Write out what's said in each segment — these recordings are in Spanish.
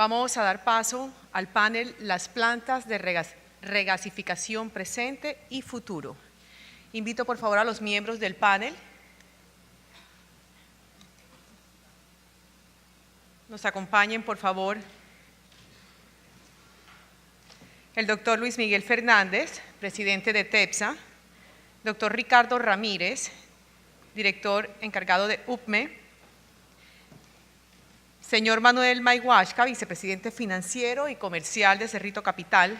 Vamos a dar paso al panel Las plantas de regasificación presente y futuro. Invito por favor a los miembros del panel. Nos acompañen por favor el doctor Luis Miguel Fernández, presidente de TEPSA, doctor Ricardo Ramírez, director encargado de UPME, señor Manuel Mayhuashka, vicepresidente financiero y comercial de Cerrito Capital,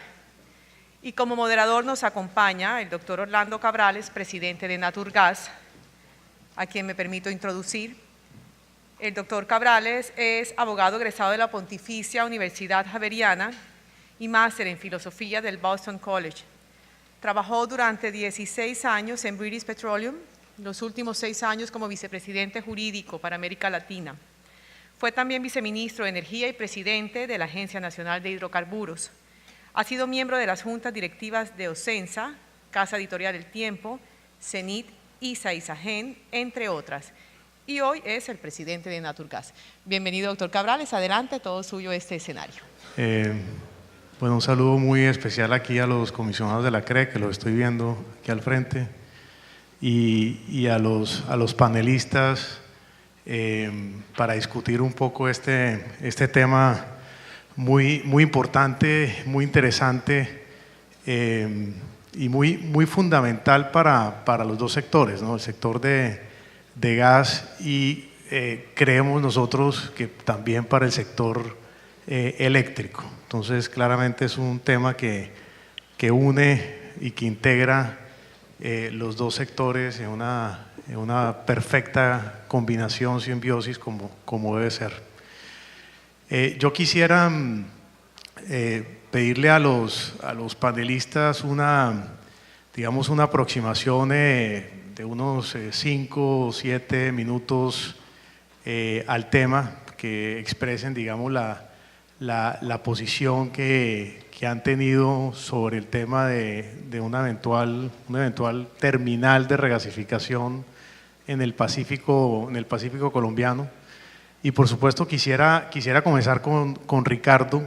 y como moderador nos acompaña el doctor Orlando Cabrales, presidente de Naturgas, a quien me permito introducir. El doctor Cabrales es abogado egresado de la Pontificia Universidad Javeriana y máster en filosofía del Boston College. Trabajó durante 16 años en British Petroleum, los últimos 6 años como vicepresidente jurídico para América Latina. Fue también viceministro de Energía y presidente de la Agencia Nacional de Hidrocarburos. Ha sido miembro de las juntas directivas de Ocensa, Casa Editorial El Tiempo, CENIT, ISA y SAGEN, entre otras. Y hoy es el presidente de Naturgas. Bienvenido, doctor Cabrales. Adelante, todo suyo este escenario. Bueno, un saludo muy especial aquí a los comisionados de la CRE, que los estoy viendo aquí al frente, y a los panelistas para discutir un poco este tema muy importante, muy interesante y muy fundamental para los dos sectores, ¿no? El sector de gas y creemos nosotros que también para el sector eléctrico. Entonces claramente es un tema que une y que integra los dos sectores en una perfecta combinación, simbiosis como debe ser. Yo quisiera pedirle a los panelistas digamos una aproximación de unos 5 o 7 minutos al tema, que expresen, digamos, la posición que han tenido sobre el tema de una eventual terminal de regasificación en el Pacífico colombiano. Y por supuesto quisiera comenzar con Ricardo,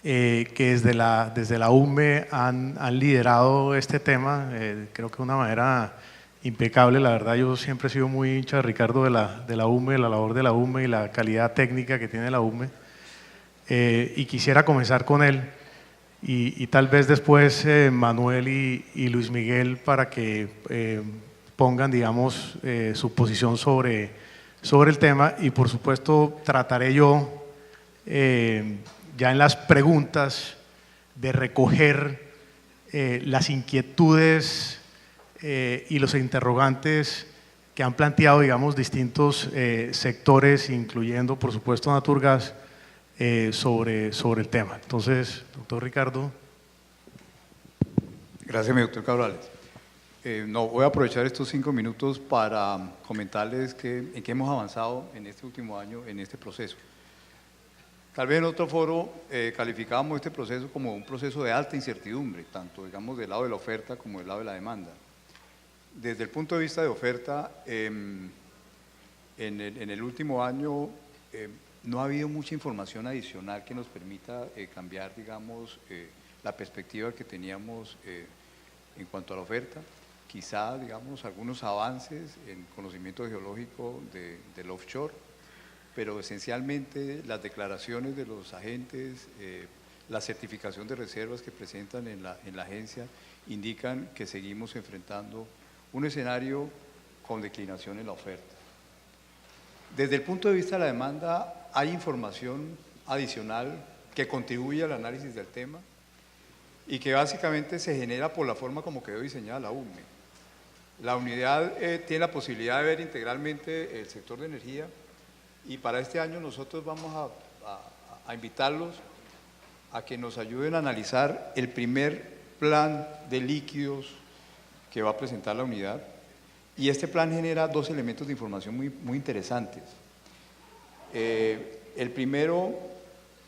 que desde la UME han liderado este tema, creo que de una manera impecable. La verdad, yo siempre he sido muy hincha de Ricardo de la UME, de la labor de la UME y la calidad técnica que tiene la UME. Y quisiera comenzar con él y tal vez después Manuel y Luis Miguel para que pongan, digamos, su posición sobre el tema, y por supuesto trataré yo ya en las preguntas de recoger las inquietudes y los interrogantes que han planteado, digamos, distintos sectores, incluyendo por supuesto Naturgas, sobre el tema. Entonces, doctor Ricardo. Gracias, mi doctor Cabrales. Voy a aprovechar estos 5 minutos para comentarles en qué hemos avanzado en este último año en este proceso. Tal vez en otro foro calificábamos este proceso como un proceso de alta incertidumbre, tanto digamos del lado de la oferta como del lado de la demanda. Desde el punto de vista de oferta, en el último año no ha habido mucha información adicional que nos permita cambiar, digamos, la perspectiva que teníamos en cuanto a la oferta. Quizá, digamos, algunos avances en conocimiento geológico del offshore, pero esencialmente las declaraciones de los agentes, la certificación de reservas que presentan en la agencia indican que seguimos enfrentando un escenario con declinación en la oferta. Desde el punto de vista de la demanda, hay información adicional que contribuye al análisis del tema y que básicamente se genera por la forma como quedó diseñada la UME. La unidad tiene la posibilidad de ver integralmente el sector de energía, y para este año nosotros vamos a invitarlos a que nos ayuden a analizar el primer plan de líquidos que va a presentar la unidad, y este plan genera 2 elementos de información muy interesantes. El primero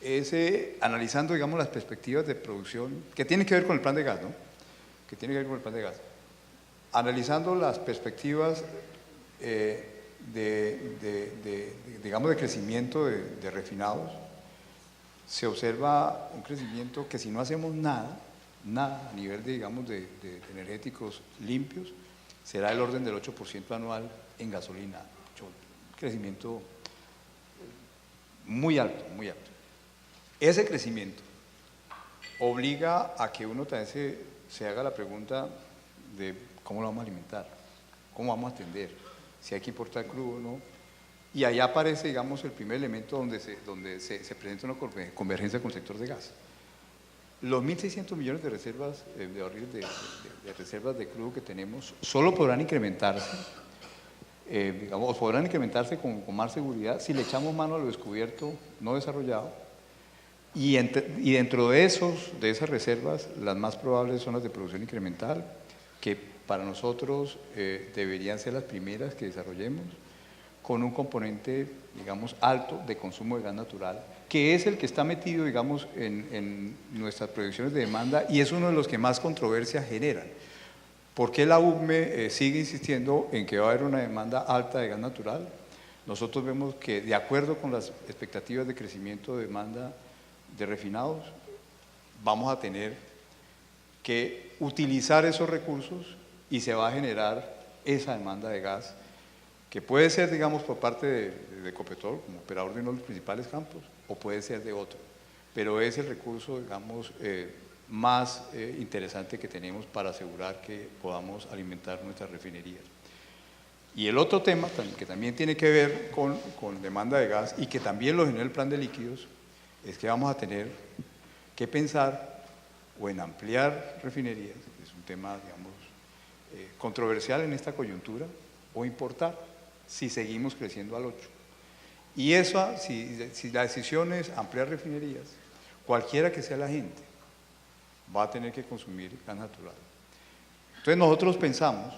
es analizando, digamos, las perspectivas de producción que tienen que ver con el plan de gas, ¿no? Que tiene que ver con el plan de gas. Analizando las perspectivas digamos, de crecimiento de refinados, se observa un crecimiento que si no hacemos nada a nivel de, digamos, de energéticos limpios, será del orden del 8% anual en gasolina. Un crecimiento muy alto, muy alto. Ese crecimiento obliga a que uno también se haga la pregunta de cómo lo vamos a alimentar, cómo vamos a atender, si hay que importar crudo o no. Y allá aparece, digamos, el primer elemento donde se presenta una convergencia con el sector de gas. Los 1.600 millones de reservas de barriles de reservas de crudo que tenemos solo podrán incrementarse, digamos, podrán incrementarse con más seguridad si le echamos mano a lo descubierto, no desarrollado. Y dentro de esas reservas, las más probables son las de producción incremental, que para nosotros deberían ser las primeras que desarrollemos, con un componente, digamos, alto de consumo de gas natural, que es el que está metido, digamos, en nuestras proyecciones de demanda y es uno de los que más controversia generan. ¿Por qué la UCME sigue insistiendo en que va a haber una demanda alta de gas natural? Nosotros vemos que, de acuerdo con las expectativas de crecimiento de demanda de refinados, vamos a tener que utilizar esos recursos y se va a generar esa demanda de gas que puede ser, digamos, por parte de Ecopetrol como operador de uno de los principales campos o puede ser de otro, pero es el recurso, digamos, más interesante que tenemos para asegurar que podamos alimentar nuestras refinerías. Y el otro tema que también tiene que ver con demanda de gas y que también lo genera el plan de líquidos es que vamos a tener que pensar o en ampliar refinerías, es un tema, digamos, controversial en esta coyuntura, o importar si seguimos creciendo al 8. Y eso, si la decisión es ampliar refinerías, cualquiera que sea la gente, va a tener que consumir gas natural. Entonces nosotros pensamos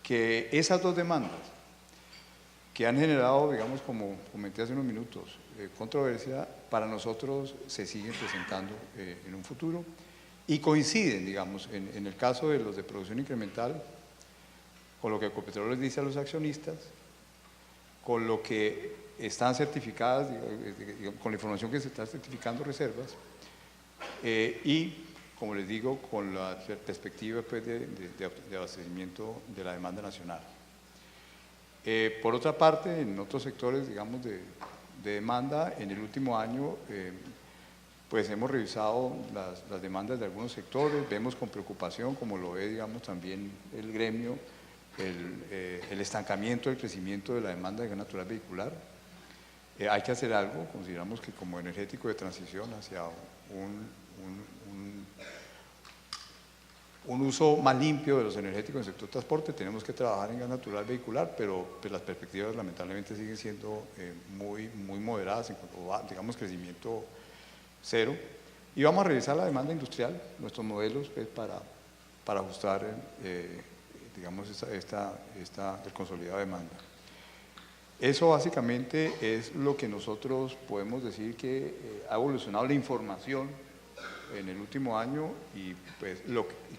que esas dos demandas que han generado, digamos, como comenté hace unos minutos, controversia, para nosotros se siguen presentando en un futuro y coinciden, digamos, en el caso de los de producción incremental, con lo que Ecopetrol les dice a los accionistas, con lo que están certificadas, con la información que se está certificando reservas, y, como les digo, con la perspectiva pues, de abastecimiento de la demanda nacional. Por otra parte, en otros sectores, digamos, de demanda, en el último año, pues hemos revisado las demandas de algunos sectores, vemos con preocupación, como lo ve, digamos, también el gremio, el estancamiento del crecimiento de la demanda de gas natural vehicular. Hay que hacer algo, consideramos que como energético de transición hacia un uso más limpio de los energéticos en el sector transporte, tenemos que trabajar en gas natural vehicular, pero pues, las perspectivas lamentablemente siguen siendo muy moderadas en cuanto a, digamos, crecimiento cero. Y vamos a revisar la demanda industrial, nuestros modelos pues, para ajustar digamos, el consolidado de demanda. Eso básicamente es lo que nosotros podemos decir que ha evolucionado la información en el último año y pues,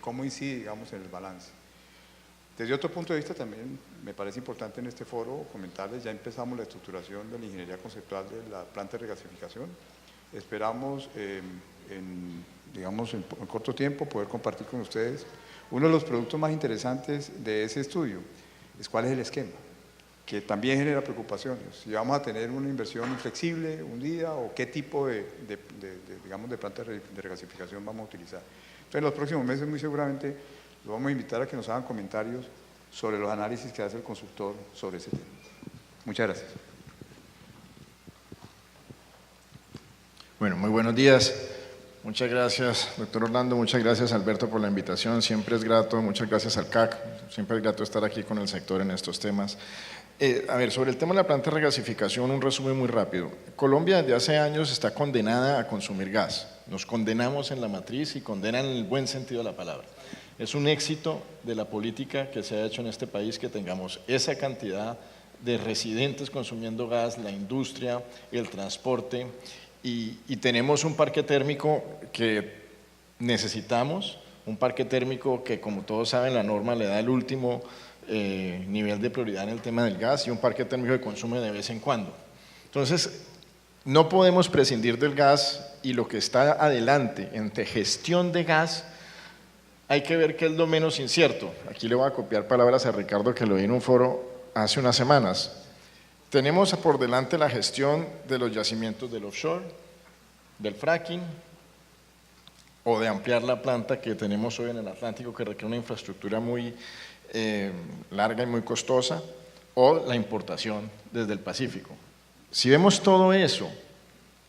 cómo incide, digamos, en el balance. Desde otro punto de vista también me parece importante en este foro comentarles, ya empezamos la estructuración de la ingeniería conceptual de la planta de regasificación. Esperamos digamos, en corto tiempo poder compartir con ustedes uno de los productos más interesantes de ese estudio es cuál es el esquema, que también genera preocupaciones. Si vamos a tener una inversión inflexible un día o qué tipo digamos, de planta de regasificación vamos a utilizar. Entonces, en los próximos meses muy seguramente los vamos a invitar a que nos hagan comentarios sobre los análisis que hace el consultor sobre ese tema. Muchas gracias. Bueno, muy buenos días. Muchas gracias, doctor Orlando, muchas gracias, Alberto, por la invitación. Siempre es grato, muchas gracias al CAC, siempre es grato estar aquí con el sector en estos temas. A ver, sobre el tema de la planta de regasificación, un resumen muy rápido. Colombia desde hace años está condenada a consumir gas. Nos condenamos en la matriz y condenan en el buen sentido de la palabra. Es un éxito de la política que se ha hecho en este país que tengamos esa cantidad de residentes consumiendo gas, la industria, el transporte. Y tenemos un parque térmico que necesitamos, un parque térmico que, como todos saben, la norma le da el último nivel de prioridad en el tema del gas y un parque térmico que consume de vez en cuando. Entonces, no podemos prescindir del gas y lo que está adelante entre gestión de gas, hay que ver qué es lo menos incierto. Aquí le voy a copiar palabras a Ricardo que lo vi en un foro hace unas semanas. Tenemos por delante la gestión de los yacimientos del offshore, del fracking o de ampliar la planta que tenemos hoy en el Atlántico, que requiere una infraestructura muy larga y muy costosa, o la importación desde el Pacífico. Si vemos todo eso,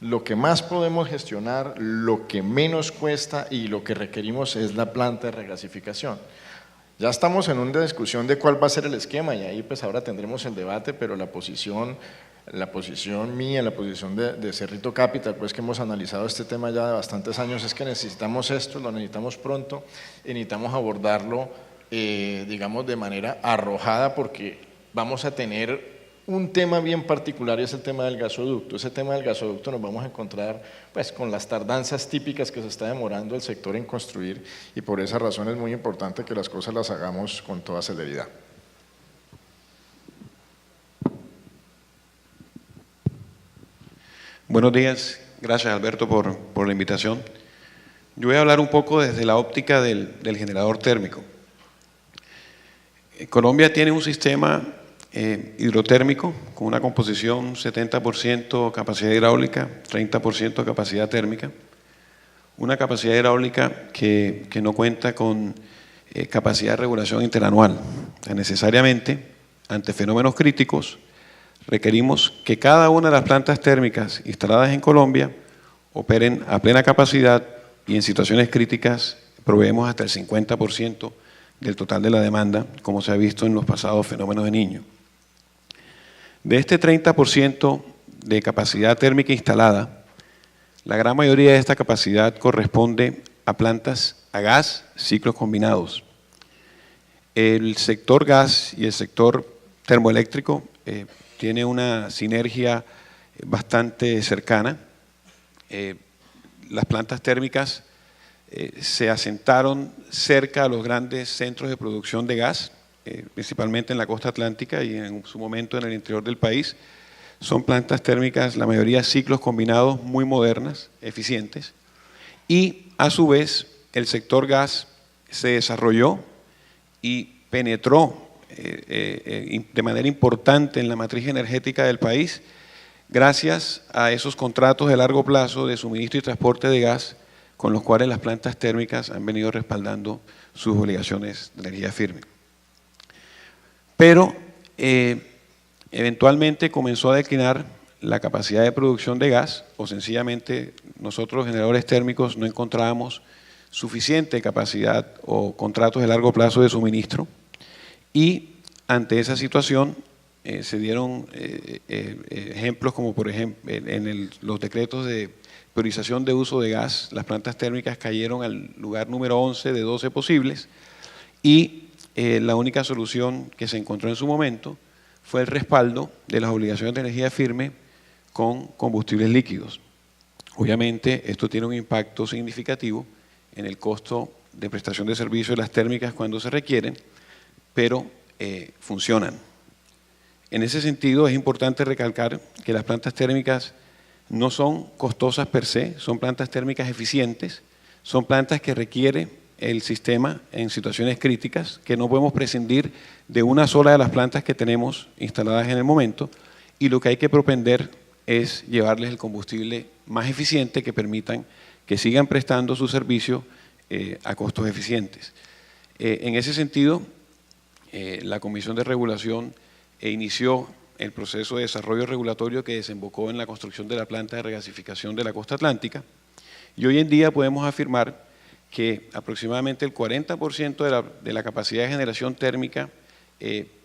lo que más podemos gestionar, lo que menos cuesta y lo que requerimos es la planta de regasificación. Ya estamos en una discusión de cuál va a ser el esquema y ahí pues ahora tendremos el debate, pero la posición mía, la posición de Cerrito Capital, pues que hemos analizado este tema ya de bastantes años, es que necesitamos esto, lo necesitamos pronto y necesitamos abordarlo, digamos, de manera arrojada, porque vamos a tener un tema bien particular y es el tema del gasoducto. Ese tema del gasoducto nos vamos a encontrar pues con las tardanzas típicas que se está demorando el sector en construir, y por esa razón es muy importante que las cosas las hagamos con toda celeridad. Buenos días, gracias Alberto por la invitación. Yo voy a hablar un poco desde la óptica del generador térmico. Colombia tiene un sistema hidrotérmico con una composición 70% capacidad hidráulica, 30% capacidad térmica. Una capacidad hidráulica que no cuenta con capacidad de regulación interanual. O sea, necesariamente, ante fenómenos críticos, requerimos que cada una de las plantas térmicas instaladas en Colombia operen a plena capacidad y en situaciones críticas proveemos hasta el 50% del total de la demanda, como se ha visto en los pasados fenómenos de Niño. De este 30% de capacidad térmica instalada, la gran mayoría de esta capacidad corresponde a plantas a gas, ciclos combinados. El sector gas y el sector termoeléctrico tiene una sinergia bastante cercana. Las plantas térmicas se asentaron cerca a los grandes centros de producción de gas, principalmente en la costa atlántica y en su momento en el interior del país. Son plantas térmicas, la mayoría ciclos combinados, muy modernas, eficientes, y a su vez el sector gas se desarrolló y penetró de manera importante en la matriz energética del país gracias a esos contratos de largo plazo de suministro y transporte de gas con los cuales las plantas térmicas han venido respaldando sus obligaciones de energía firme. Pero eventualmente comenzó a declinar la capacidad de producción de gas, o sencillamente nosotros los generadores térmicos no encontrábamos suficiente capacidad o contratos de largo plazo de suministro, y ante esa situación se dieron ejemplos como por ejemplo en los decretos de priorización de uso de gas. Las plantas térmicas cayeron al lugar número 11 de 12 posibles, y la única solución que se encontró en su momento fue el respaldo de las obligaciones de energía firme con combustibles líquidos. Obviamente esto tiene un impacto significativo en el costo de prestación de servicio de las térmicas cuando se requieren, pero funcionan. En ese sentido es importante recalcar que las plantas térmicas no son costosas per se, son plantas térmicas eficientes, son plantas que requiere el sistema en situaciones críticas, que no podemos prescindir de una sola de las plantas que tenemos instaladas en el momento, y lo que hay que propender es llevarles el combustible más eficiente que permitan que sigan prestando su servicio a costos eficientes. En ese sentido, la Comisión de Regulación inició el proceso de desarrollo regulatorio que desembocó en la construcción de la planta de regasificación de la costa atlántica, y hoy en día podemos afirmar que aproximadamente el 40% de la capacidad de generación térmica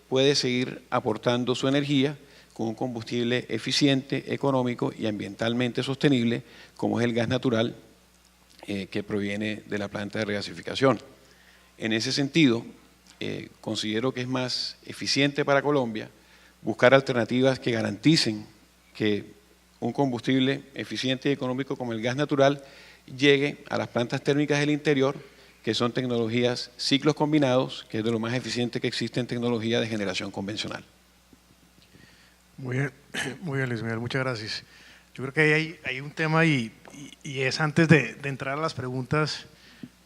puede seguir aportando su energía con un combustible eficiente, económico y ambientalmente sostenible, como es el gas natural que proviene de la planta de regasificación. En ese sentido, considero que es más eficiente para Colombia buscar alternativas que garanticen que un combustible eficiente y económico como el gas natural llegue a las plantas térmicas del interior, que son tecnologías ciclos combinados, que es de lo más eficiente que existe en tecnología de generación convencional. Muy bien, Luis Miguel, muchas gracias. Yo creo que hay un tema y es antes de entrar a las preguntas,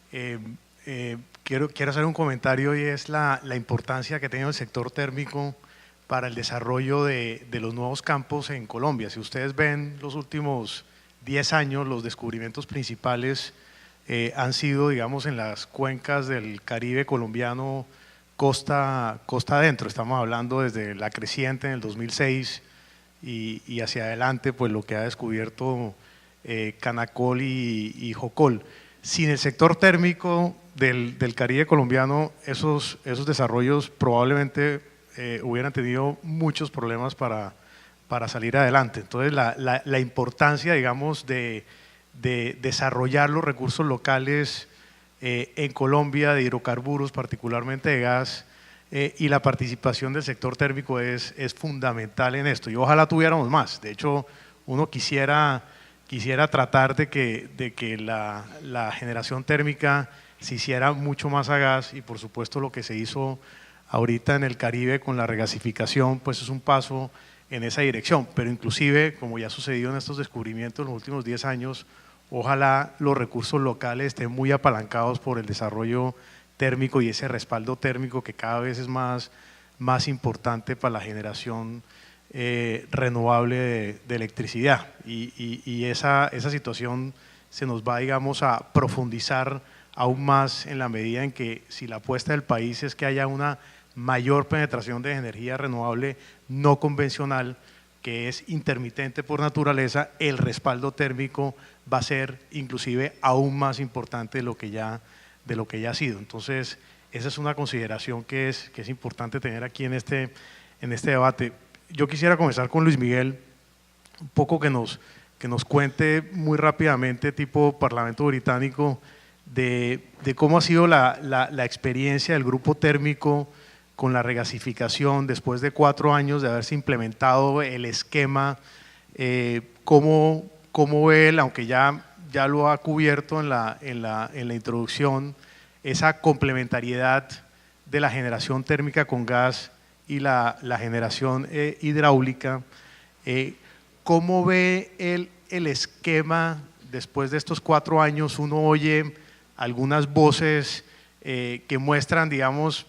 quiero hacer un comentario y es la importancia que tiene el sector térmico para el desarrollo de los nuevos campos en Colombia. Si ustedes ven los últimos 10 años, los descubrimientos principales han sido, digamos, en las cuencas del Caribe colombiano, costa adentro. Estamos hablando desde la creciente en el 2006 y hacia adelante, pues lo que ha descubierto Canacol y Jocol. Sin el sector térmico del Caribe colombiano, esos desarrollos probablemente hubieran tenido muchos problemas para salir adelante. Entonces, la importancia, digamos, de desarrollar los recursos locales en Colombia, de hidrocarburos, particularmente de gas, y la participación del sector térmico es fundamental en esto. Y ojalá tuviéramos más. De hecho, uno quisiera tratar de que la generación térmica se hiciera mucho más a gas, y por supuesto lo que se hizo ahorita en el Caribe con la regasificación, pues es un paso en esa dirección. Pero inclusive, como ya ha sucedido en estos descubrimientos en los últimos 10 años, ojalá los recursos locales estén muy apalancados por el desarrollo térmico y ese respaldo térmico que cada vez es más importante para la generación renovable de electricidad. Y esa situación se nos va, digamos, a profundizar aún más en la medida en que, si la apuesta del país es que haya una mayor penetración de energía renovable no convencional, que es intermitente por naturaleza, el respaldo térmico va a ser inclusive aún más importante de lo que ya ha sido. Entonces, esa es una consideración que es importante tener aquí en este debate. Yo quisiera comenzar con Luis Miguel, un poco que nos cuente muy rápidamente, tipo Parlamento Británico, de cómo ha sido la experiencia del grupo térmico con la regasificación después de 4 años de haberse implementado el esquema. Cómo ve él, aunque ya lo ha cubierto en la introducción, esa complementariedad de la generación térmica con gas y la generación hidráulica. ¿Cómo ve él el esquema después de estos 4 años? Uno oye algunas voces que muestran, digamos,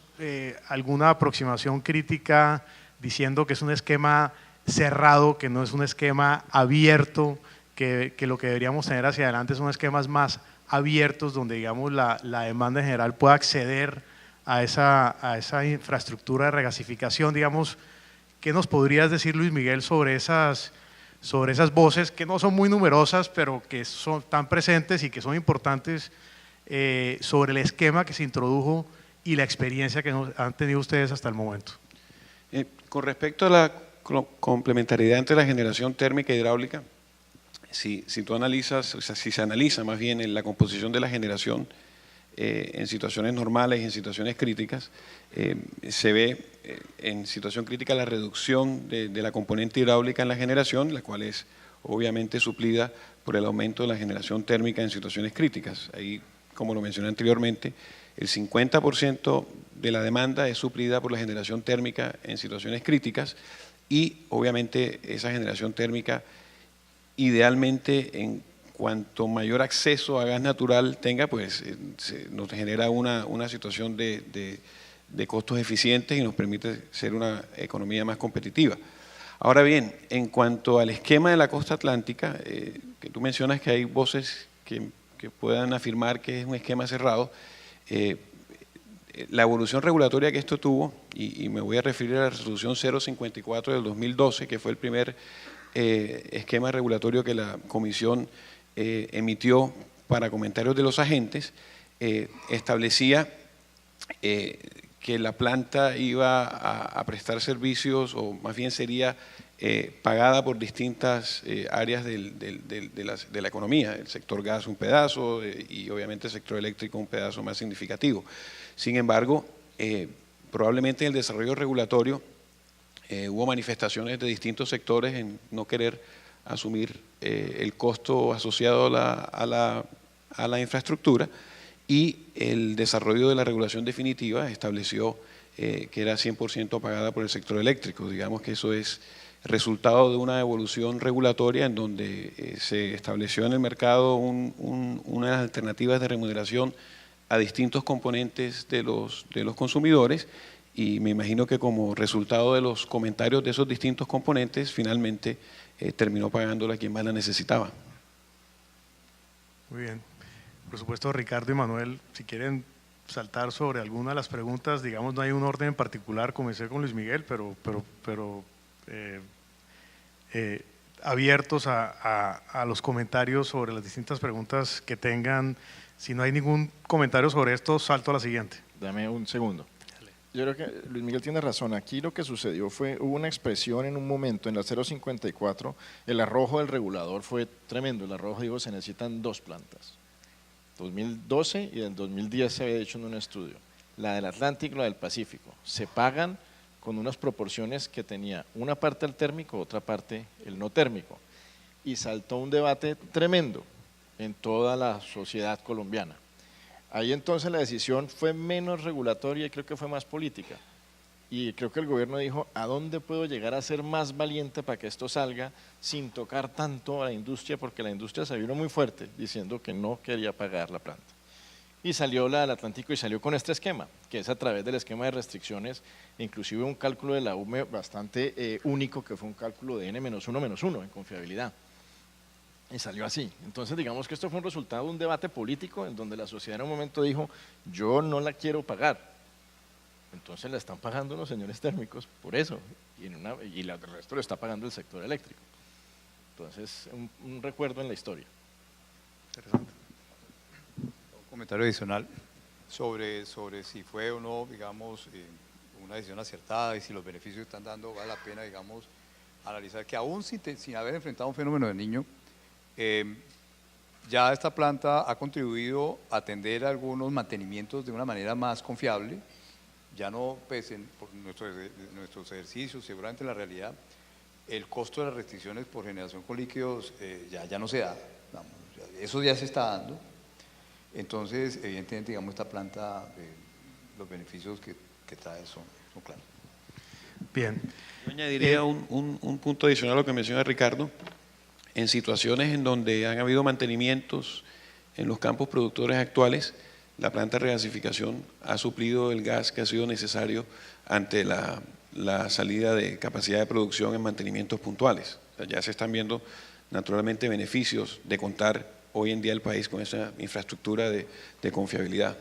alguna aproximación crítica diciendo que es un esquema cerrado, que no es un esquema abierto, que lo que deberíamos tener hacia adelante son esquemas más abiertos donde, digamos, la demanda en general pueda acceder a esa infraestructura de regasificación. Digamos, ¿qué nos podrías decir, Luis Miguel, sobre esas voces que no son muy numerosas, pero que están presentes y que son importantes, sobre el esquema que se introdujo y la experiencia que han tenido ustedes hasta el momento? Con respecto a la complementariedad entre la generación térmica e hidráulica, si tú analizas, o sea, si se analiza más bien en la composición de la generación en situaciones normales y en situaciones críticas, se ve en situación crítica la reducción de la componente hidráulica en la generación, la cual es obviamente suplida por el aumento de la generación térmica en situaciones críticas. Ahí, como lo mencioné anteriormente, el 50% de la demanda es suplida por la generación térmica en situaciones críticas, y obviamente esa generación térmica, idealmente, en cuanto mayor acceso a gas natural tenga, pues nos genera una situación de costos eficientes y nos permite ser una economía más competitiva. Ahora bien, en cuanto al esquema de la costa atlántica, que tú mencionas que hay voces que puedan afirmar que es un esquema cerrado, la evolución regulatoria que esto tuvo, y me voy a referir a la resolución 054 del 2012, que fue el primer esquema regulatorio que la Comisión emitió para comentarios de los agentes, establecía que la planta iba a prestar servicios, o más bien sería pagada por distintas áreas de la economía, el sector gas un pedazo y obviamente el sector eléctrico un pedazo más significativo. Sin embargo, probablemente en el desarrollo regulatorio hubo manifestaciones de distintos sectores en no querer asumir el costo asociado a la infraestructura, y el desarrollo de la regulación definitiva estableció que era 100% pagada por el sector eléctrico. Digamos que eso es resultado de una evolución regulatoria en donde se estableció en el mercado unas alternativas de remuneración a distintos componentes de los consumidores, y me imagino que como resultado de los comentarios de esos distintos componentes, finalmente terminó pagándola a quien más la necesitaba. Muy bien. Por supuesto, Ricardo y Manuel, si quieren saltar sobre alguna de las preguntas, digamos, no hay un orden en particular, comencé con Luis Miguel, pero abiertos a los comentarios sobre las distintas preguntas que tengan. Si no hay ningún comentario sobre esto, salto a la siguiente. Dame un segundo. Yo creo que Luis Miguel tiene razón. Aquí lo que sucedió hubo una expresión en un momento en la 054, el arrojo del regulador fue tremendo. El arrojo dijo se necesitan 2 plantas. 2012 y en 2010 se había hecho en un estudio. La del Atlántico y la del Pacífico se pagan con unas proporciones que tenía una parte el térmico, otra parte el no térmico. Y saltó un debate tremendo en toda la sociedad colombiana. Ahí entonces la decisión fue menos regulatoria y creo que fue más política. Y creo que el gobierno dijo, ¿a dónde puedo llegar a ser más valiente para que esto salga sin tocar tanto a la industria? Porque la industria se vino muy fuerte diciendo que no quería pagar la planta. Y salió la del Atlántico y salió con este esquema, que es a través del esquema de restricciones, inclusive un cálculo de la UME bastante único, que fue un cálculo de N-1 en confiabilidad. Y salió así. Entonces digamos que esto fue un resultado de un debate político en donde la sociedad en un momento dijo, yo no la quiero pagar. Entonces la están pagando los señores térmicos por eso, y el resto lo está pagando el sector eléctrico. Entonces, un recuerdo en la historia. Interesante. Un comentario adicional sobre si fue o no, digamos, una decisión acertada y si los beneficios que están dando vale la pena, digamos, analizar que aún sin haber enfrentado un fenómeno del Niño, ya esta planta ha contribuido a atender algunos mantenimientos de una manera más confiable. Ya no, pues, por nuestros ejercicios, seguramente en la realidad, el costo de las restricciones por generación con líquidos ya no se da, vamos, eso ya se está dando. Entonces, evidentemente, digamos, esta planta, los beneficios que trae son claros. Bien. Yo añadiría un punto adicional a lo que menciona Ricardo. En situaciones en donde han habido mantenimientos en los campos productores actuales, la planta de regasificación ha suplido el gas que ha sido necesario ante la salida de capacidad de producción en mantenimientos puntuales. O sea, ya se están viendo naturalmente beneficios de contar hoy en día el país con esa infraestructura de confiabilidad.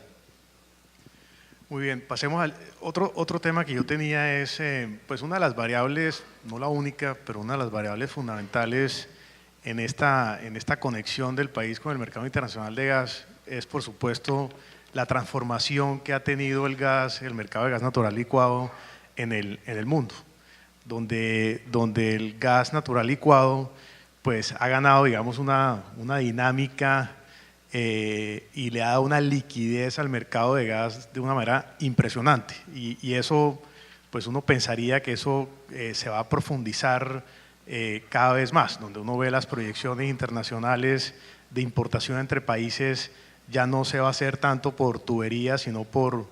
Muy bien, pasemos al otro tema que yo tenía es, pues una de las variables, no la única, pero una de las variables fundamentales en esta conexión del país con el mercado internacional de gas es, por supuesto, la transformación que ha tenido el mercado de gas natural licuado en el mundo, donde el gas natural licuado pues ha ganado, digamos, una dinámica y le ha dado una liquidez al mercado de gas de una manera impresionante, y eso, pues uno pensaría que eso se va a profundizar cada vez más, donde uno ve las proyecciones internacionales de importación entre países, ya no se va a hacer tanto por tuberías, sino por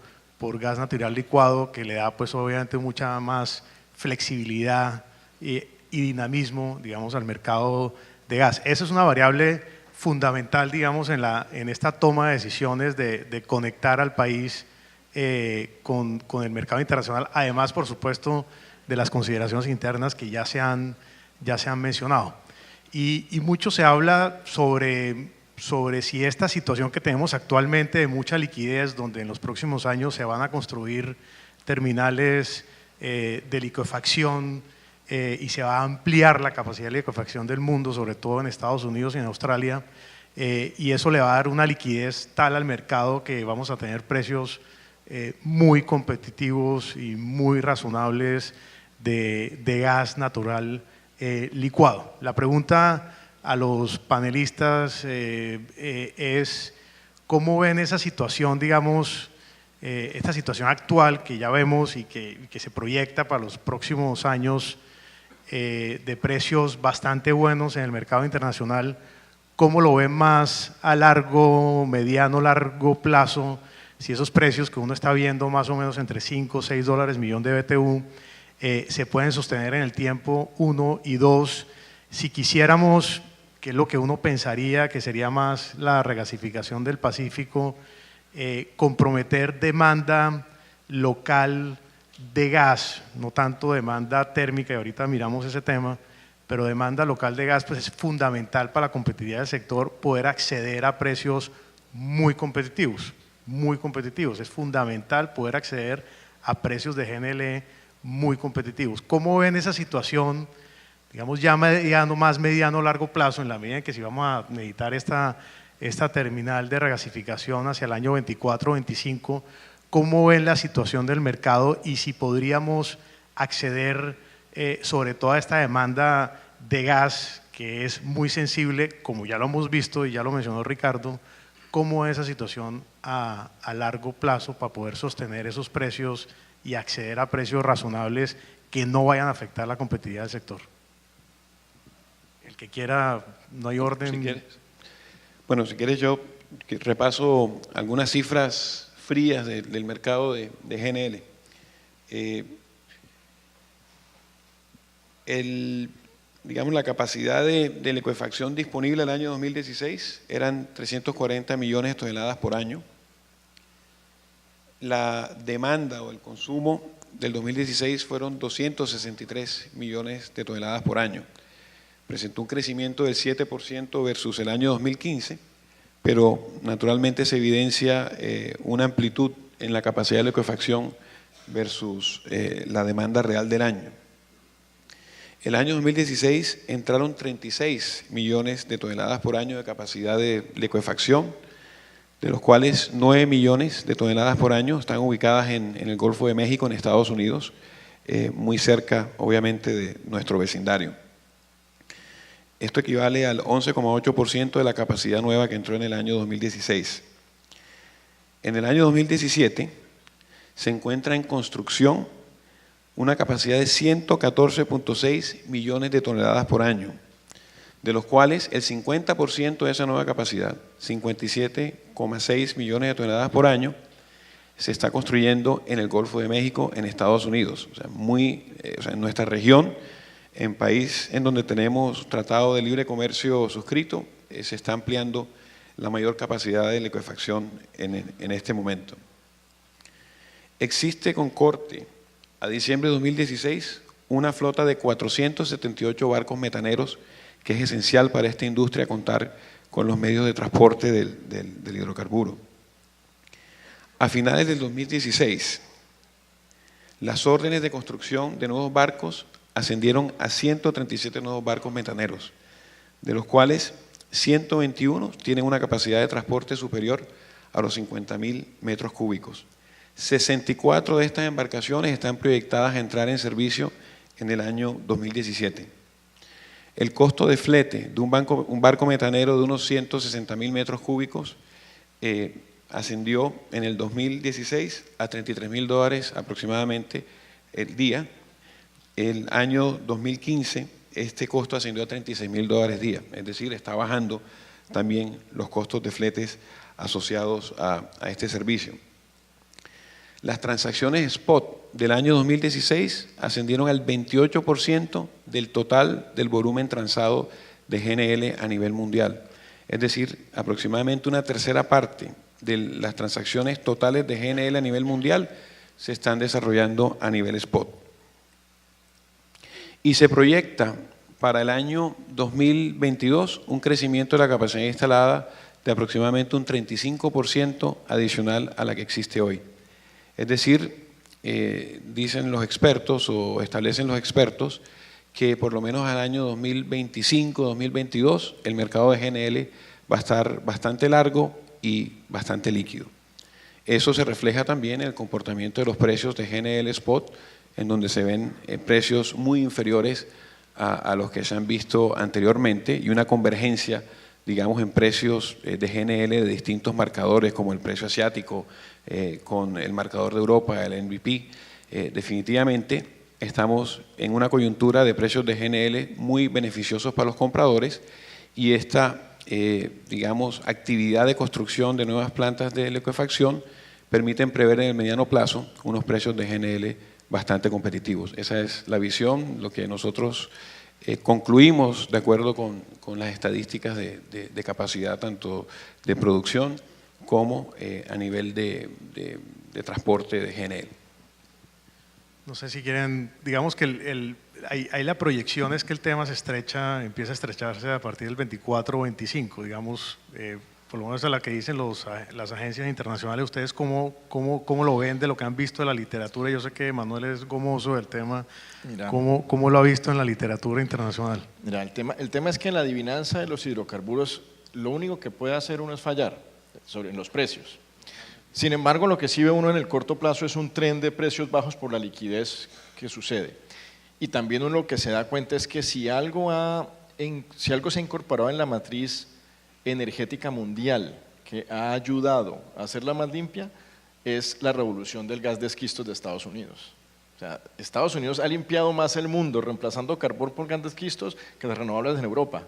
gas natural licuado, que le da pues obviamente mucha más flexibilidad y dinamismo, digamos, al mercado de gas. Esa es una variable fundamental, digamos, en esta toma de decisiones de conectar al país con el mercado internacional, además, por supuesto, de las consideraciones internas que ya se han mencionado. Y mucho se habla sobre si esta situación que tenemos actualmente de mucha liquidez, donde en los próximos años se van a construir terminales de liquefacción y se va a ampliar la capacidad de liquefacción del mundo, sobre todo en Estados Unidos y en Australia, y eso le va a dar una liquidez tal al mercado que vamos a tener precios muy competitivos y muy razonables de gas natural licuado. La pregunta a los panelistas es ¿cómo ven esa situación, digamos, esta situación actual que ya vemos y que se proyecta para los próximos años de precios bastante buenos en el mercado internacional? ¿Cómo lo ven más a mediano, largo plazo? Si esos precios que uno está viendo más o menos entre 5 o 6 dólares millón de BTU se pueden sostener en el tiempo, uno, y dos, si quisiéramos, que es lo que uno pensaría que sería más la regasificación del Pacífico, comprometer demanda local de gas, no tanto demanda térmica, y ahorita miramos ese tema, pero demanda local de gas, pues es fundamental para la competitividad del sector poder acceder a precios muy competitivos, es fundamental poder acceder a precios de GNL muy competitivos. ¿Cómo ven esa situación, digamos ya más mediano largo plazo, en la medida en que si vamos a necesitar esta terminal de regasificación hacia el año 24-25, cómo ven la situación del mercado y si podríamos acceder sobre toda esta demanda de gas que es muy sensible, como ya lo hemos visto y ya lo mencionó Ricardo, cómo es esa situación a largo plazo para poder sostener esos precios y acceder a precios razonables que no vayan a afectar la competitividad del sector. El que quiera, no hay orden. Si quieres. Bueno, si quieres yo repaso algunas cifras frías del mercado de GNL. Digamos, la capacidad de licuefacción disponible el año 2016 eran 340 millones de toneladas por año. La demanda o el consumo del 2016 fueron 263 millones de toneladas por año. Presentó un crecimiento del 7% versus el año 2015, pero naturalmente se evidencia una amplitud en la capacidad de licuefacción versus la demanda real del año. El año 2016 entraron 36 millones de toneladas por año de capacidad de licuefacción, de los cuales 9 millones de toneladas por año están ubicadas en el Golfo de México, en Estados Unidos, muy cerca, obviamente, de nuestro vecindario. Esto equivale al 11,8% de la capacidad nueva que entró en el año 2016. En el año 2017 se encuentra en construcción una capacidad de 114,6 millones de toneladas por año, de los cuales el 50% de esa nueva capacidad, 57,6 millones de toneladas por año, se está construyendo en el Golfo de México, en Estados Unidos. O sea, en nuestra región, en país en donde tenemos tratado de libre comercio suscrito, se está ampliando la mayor capacidad de licuefacción en este momento. Existe con corte a diciembre de 2016 una flota de 478 barcos metaneros, que es esencial para esta industria contar con los medios de transporte del hidrocarburo. A finales del 2016, las órdenes de construcción de nuevos barcos ascendieron a 137 nuevos barcos metaneros, de los cuales 121 tienen una capacidad de transporte superior a los 50.000 metros cúbicos. 64 de estas embarcaciones están proyectadas a entrar en servicio en el año 2017. El costo de flete de un barco metanero de unos 160.000 metros cúbicos ascendió en el 2016 a $33.000 aproximadamente el día. El año 2015 este costo ascendió a $36.000 día, es decir, está bajando también los costos de fletes asociados a este servicio. Las transacciones spot del año 2016 ascendieron al 28% del total del volumen transado de GNL a nivel mundial. Es decir, aproximadamente una tercera parte de las transacciones totales de GNL a nivel mundial se están desarrollando a nivel spot. Y se proyecta para el año 2022 un crecimiento de la capacidad instalada de aproximadamente un 35% adicional a la que existe hoy. Es decir, dicen los expertos o establecen los expertos que por lo menos al año 2025-2022 el mercado de GNL va a estar bastante largo y bastante líquido. Eso se refleja también en el comportamiento de los precios de GNL Spot, en donde se ven precios muy inferiores a los que se han visto anteriormente y una convergencia, digamos, en precios de GNL de distintos marcadores como el precio asiático, con el marcador de Europa, el NBP. Definitivamente estamos en una coyuntura de precios de GNL muy beneficiosos para los compradores y esta, digamos, actividad de construcción de nuevas plantas de licuefacción permiten prever en el mediano plazo unos precios de GNL bastante competitivos. Esa es la visión, lo que nosotros concluimos de acuerdo con las estadísticas de capacidad tanto de producción como a nivel de transporte de GNL. No sé si quieren, digamos que ahí la proyección es que el tema empieza a estrecharse a partir del 24 o 25, digamos, por lo menos a la que dicen las agencias internacionales. ¿Ustedes cómo lo ven de lo que han visto de la literatura? Yo sé que Manuel es gomoso del tema. Mira, ¿Cómo lo ha visto en la literatura internacional? Mira, el tema es que en la adivinanza de los hidrocarburos lo único que puede hacer uno es fallar en los precios. Sin embargo, lo que sí ve uno en el corto plazo es un tren de precios bajos por la liquidez que sucede. Y también uno lo que se da cuenta es que si algo se ha incorporado en la matriz energética mundial que ha ayudado a hacerla más limpia, es la revolución del gas de esquistos de Estados Unidos. O sea, Estados Unidos ha limpiado más el mundo reemplazando carbón por gas de esquistos que las renovables en Europa.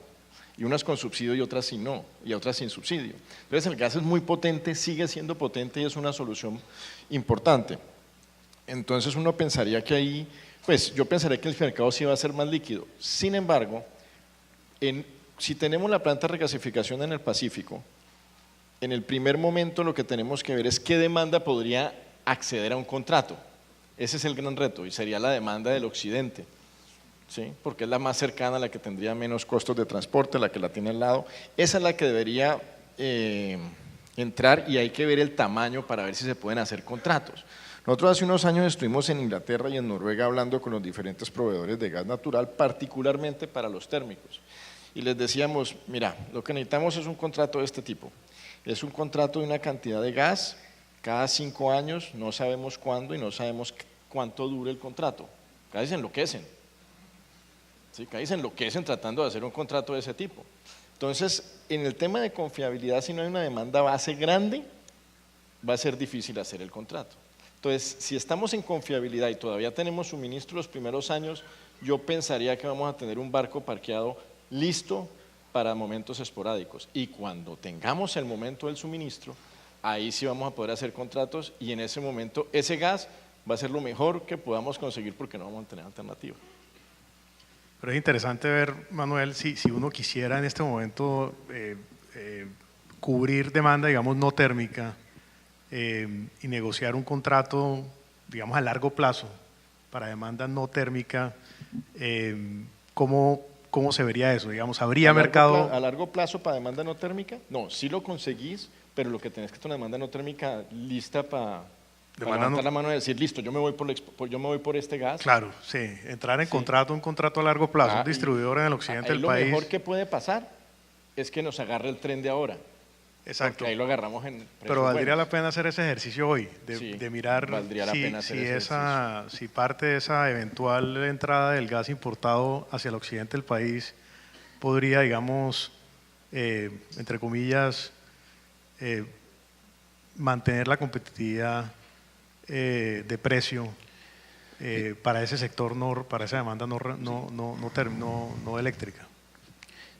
Y unas con subsidio y otras sin no, y otras sin subsidio. Entonces el gas es muy potente, sigue siendo potente y es una solución importante. Entonces uno pensaría que ahí, pues yo pensaría que el mercado sí va a ser más líquido. Sin embargo, si tenemos la planta de regasificación en el Pacífico, en el primer momento lo que tenemos que ver es qué demanda podría acceder a un contrato. Ese es el gran reto y sería la demanda del occidente. ¿Sí? Porque es la más cercana, la que tendría menos costos de transporte, la que la tiene al lado. Esa es la que debería entrar y hay que ver el tamaño para ver si se pueden hacer contratos. Nosotros hace unos años estuvimos en Inglaterra y en Noruega hablando con los diferentes proveedores de gas natural, particularmente para los térmicos. Y les decíamos, mira, lo que necesitamos es un contrato de este tipo. Es un contrato de una cantidad de gas, cada 5 años, no sabemos cuándo y no sabemos cuánto dure el contrato. Casi se enloquecen. ¿Sí? Que ahí se enloquecen tratando de hacer un contrato de ese tipo. Entonces, en el tema de confiabilidad, si no hay una demanda base grande, va a ser difícil hacer el contrato. Entonces, si estamos en confiabilidad y todavía tenemos suministro los primeros años, yo pensaría que vamos a tener un barco parqueado listo para momentos esporádicos. Y cuando tengamos el momento del suministro, ahí sí vamos a poder hacer contratos y en ese momento ese gas va a ser lo mejor que podamos conseguir porque no vamos a tener alternativa. Pero es interesante ver, Manuel, si uno quisiera en este momento cubrir demanda, digamos, no térmica y negociar un contrato, digamos, a largo plazo para demanda no térmica, ¿cómo se vería eso? Digamos, ¿habría mercado? ¿A largo plazo para demanda no térmica? No, sí lo conseguís, pero lo que tenés que tener una demanda no térmica lista para levantar la mano y decir, listo, yo me voy por este gas. Claro, sí, entrar en un contrato a largo plazo, un distribuidor en el occidente del país. Lo mejor que puede pasar es que nos agarre el tren de ahora. Exacto. Porque ahí lo agarramos en precios Pero valdría buenos. la pena hacer ese ejercicio hoy, de mirar si parte de esa eventual entrada del gas importado hacia el occidente del país podría, digamos, entre comillas, mantener la competitividad de precio para ese sector, para esa demanda no eléctrica.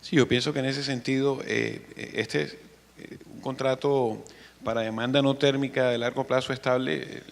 Sí, yo pienso que en ese sentido un contrato para demanda no térmica de largo plazo estable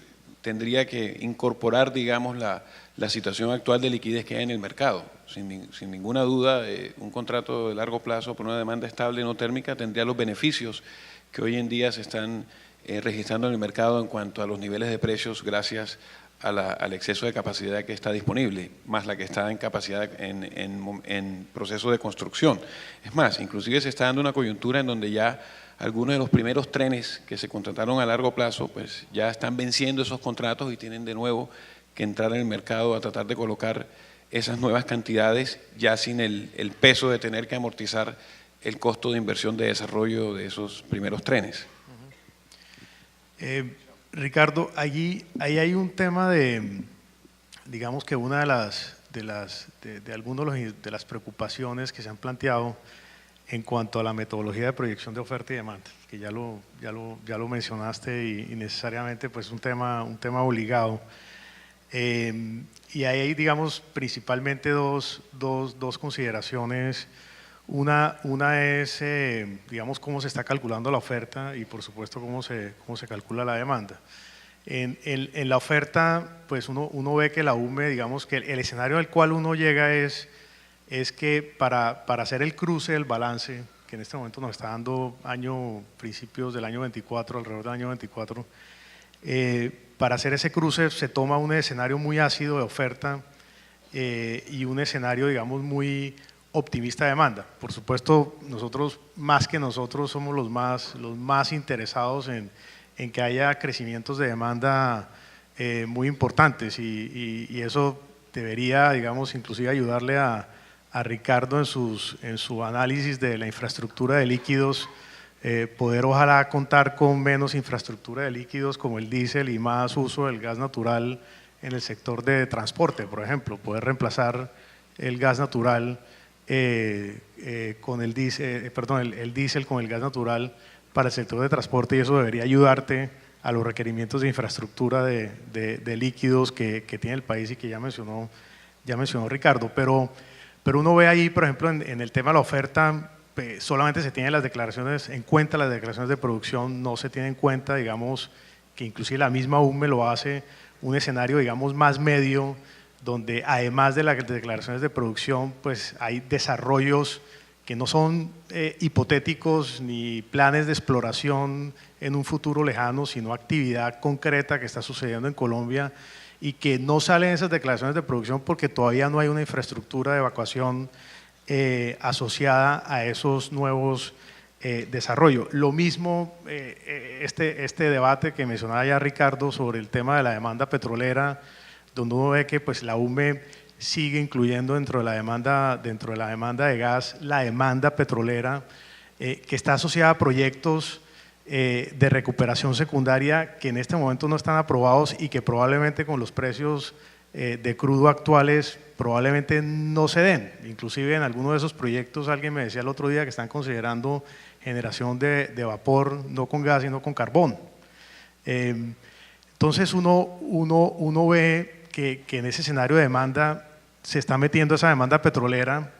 tendría que incorporar, digamos, la situación actual de liquidez que hay en el mercado. Sin ninguna duda, un contrato de largo plazo por una demanda estable no térmica tendría los beneficios que hoy en día se están registrando en el mercado en cuanto a los niveles de precios gracias al exceso de capacidad que está disponible, más la que está en capacidad en proceso de construcción. Es más, inclusive se está dando una coyuntura en donde ya algunos de los primeros trenes que se contrataron a largo plazo, pues ya están venciendo esos contratos y tienen de nuevo que entrar en el mercado a tratar de colocar esas nuevas cantidades ya sin el peso de tener que amortizar el costo de inversión de desarrollo de esos primeros trenes. Ricardo, ahí hay un tema digamos que una de algunas de las preocupaciones que se han planteado en cuanto a la metodología de proyección de oferta y demanda, que ya lo mencionaste y necesariamente pues un tema obligado. Y ahí hay, digamos, principalmente dos consideraciones. Una es, digamos, cómo se está calculando la oferta y, por supuesto, cómo se calcula la demanda. En la oferta, pues uno ve que la UME, digamos que el escenario al cual uno llega es que para hacer el cruce del balance, que en este momento nos está dando principios del año 24, alrededor del año 24, para hacer ese cruce se toma un escenario muy ácido de oferta y un escenario, digamos, muy optimista de demanda. Por supuesto, nosotros, más que nosotros, somos los más interesados en que haya crecimientos de demanda muy importantes y eso debería, digamos, inclusive ayudarle a Ricardo en su análisis de la infraestructura de líquidos, poder ojalá contar con menos infraestructura de líquidos como el diésel y más uso del gas natural en el sector de transporte, por ejemplo, poder reemplazar el gas natural con el diésel con el gas natural para el sector de transporte, y eso debería ayudarte a los requerimientos de infraestructura de líquidos que tiene el país y que ya mencionó Ricardo. Pero uno ve ahí, por ejemplo, en el tema de la oferta, solamente se tienen las declaraciones de producción, no se tiene en cuenta, digamos, que inclusive la misma UME lo hace, un escenario, digamos, más medio, donde además de las declaraciones de producción, pues hay desarrollos que no son hipotéticos ni planes de exploración en un futuro lejano, sino actividad concreta que está sucediendo en Colombia y que no salen esas declaraciones de producción porque todavía no hay una infraestructura de evacuación asociada a esos nuevos desarrollos. Lo mismo, este debate que mencionaba ya Ricardo sobre el tema de la demanda petrolera, donde uno ve que pues, la UME sigue incluyendo dentro de la demanda de gas la demanda petrolera, que está asociada a proyectos de recuperación secundaria que en este momento no están aprobados y que probablemente con los precios de crudo actuales probablemente no se den. Inclusive en alguno de esos proyectos alguien me decía el otro día que están considerando generación de vapor no con gas sino con carbón. Entonces uno ve que en ese escenario de demanda se está metiendo esa demanda petrolera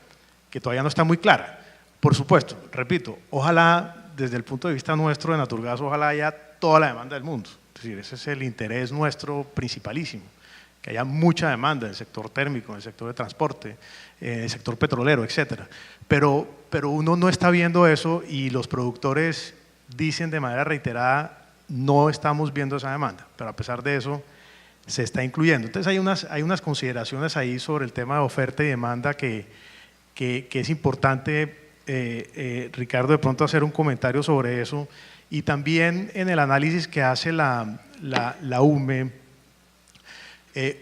que todavía no está muy clara. Por supuesto, repito, ojalá desde el punto de vista nuestro de Naturgas, ojalá haya toda la demanda del mundo. Es decir, ese es el interés nuestro principalísimo, que haya mucha demanda en el sector térmico, en el sector de transporte, en el sector petrolero, etcétera. Pero uno no está viendo eso y los productores dicen de manera reiterada, no estamos viendo esa demanda, pero a pesar de eso se está incluyendo. Entonces hay unas consideraciones ahí sobre el tema de oferta y demanda que es importante, Ricardo, de pronto hacer un comentario sobre eso, y también en el análisis que hace la UME,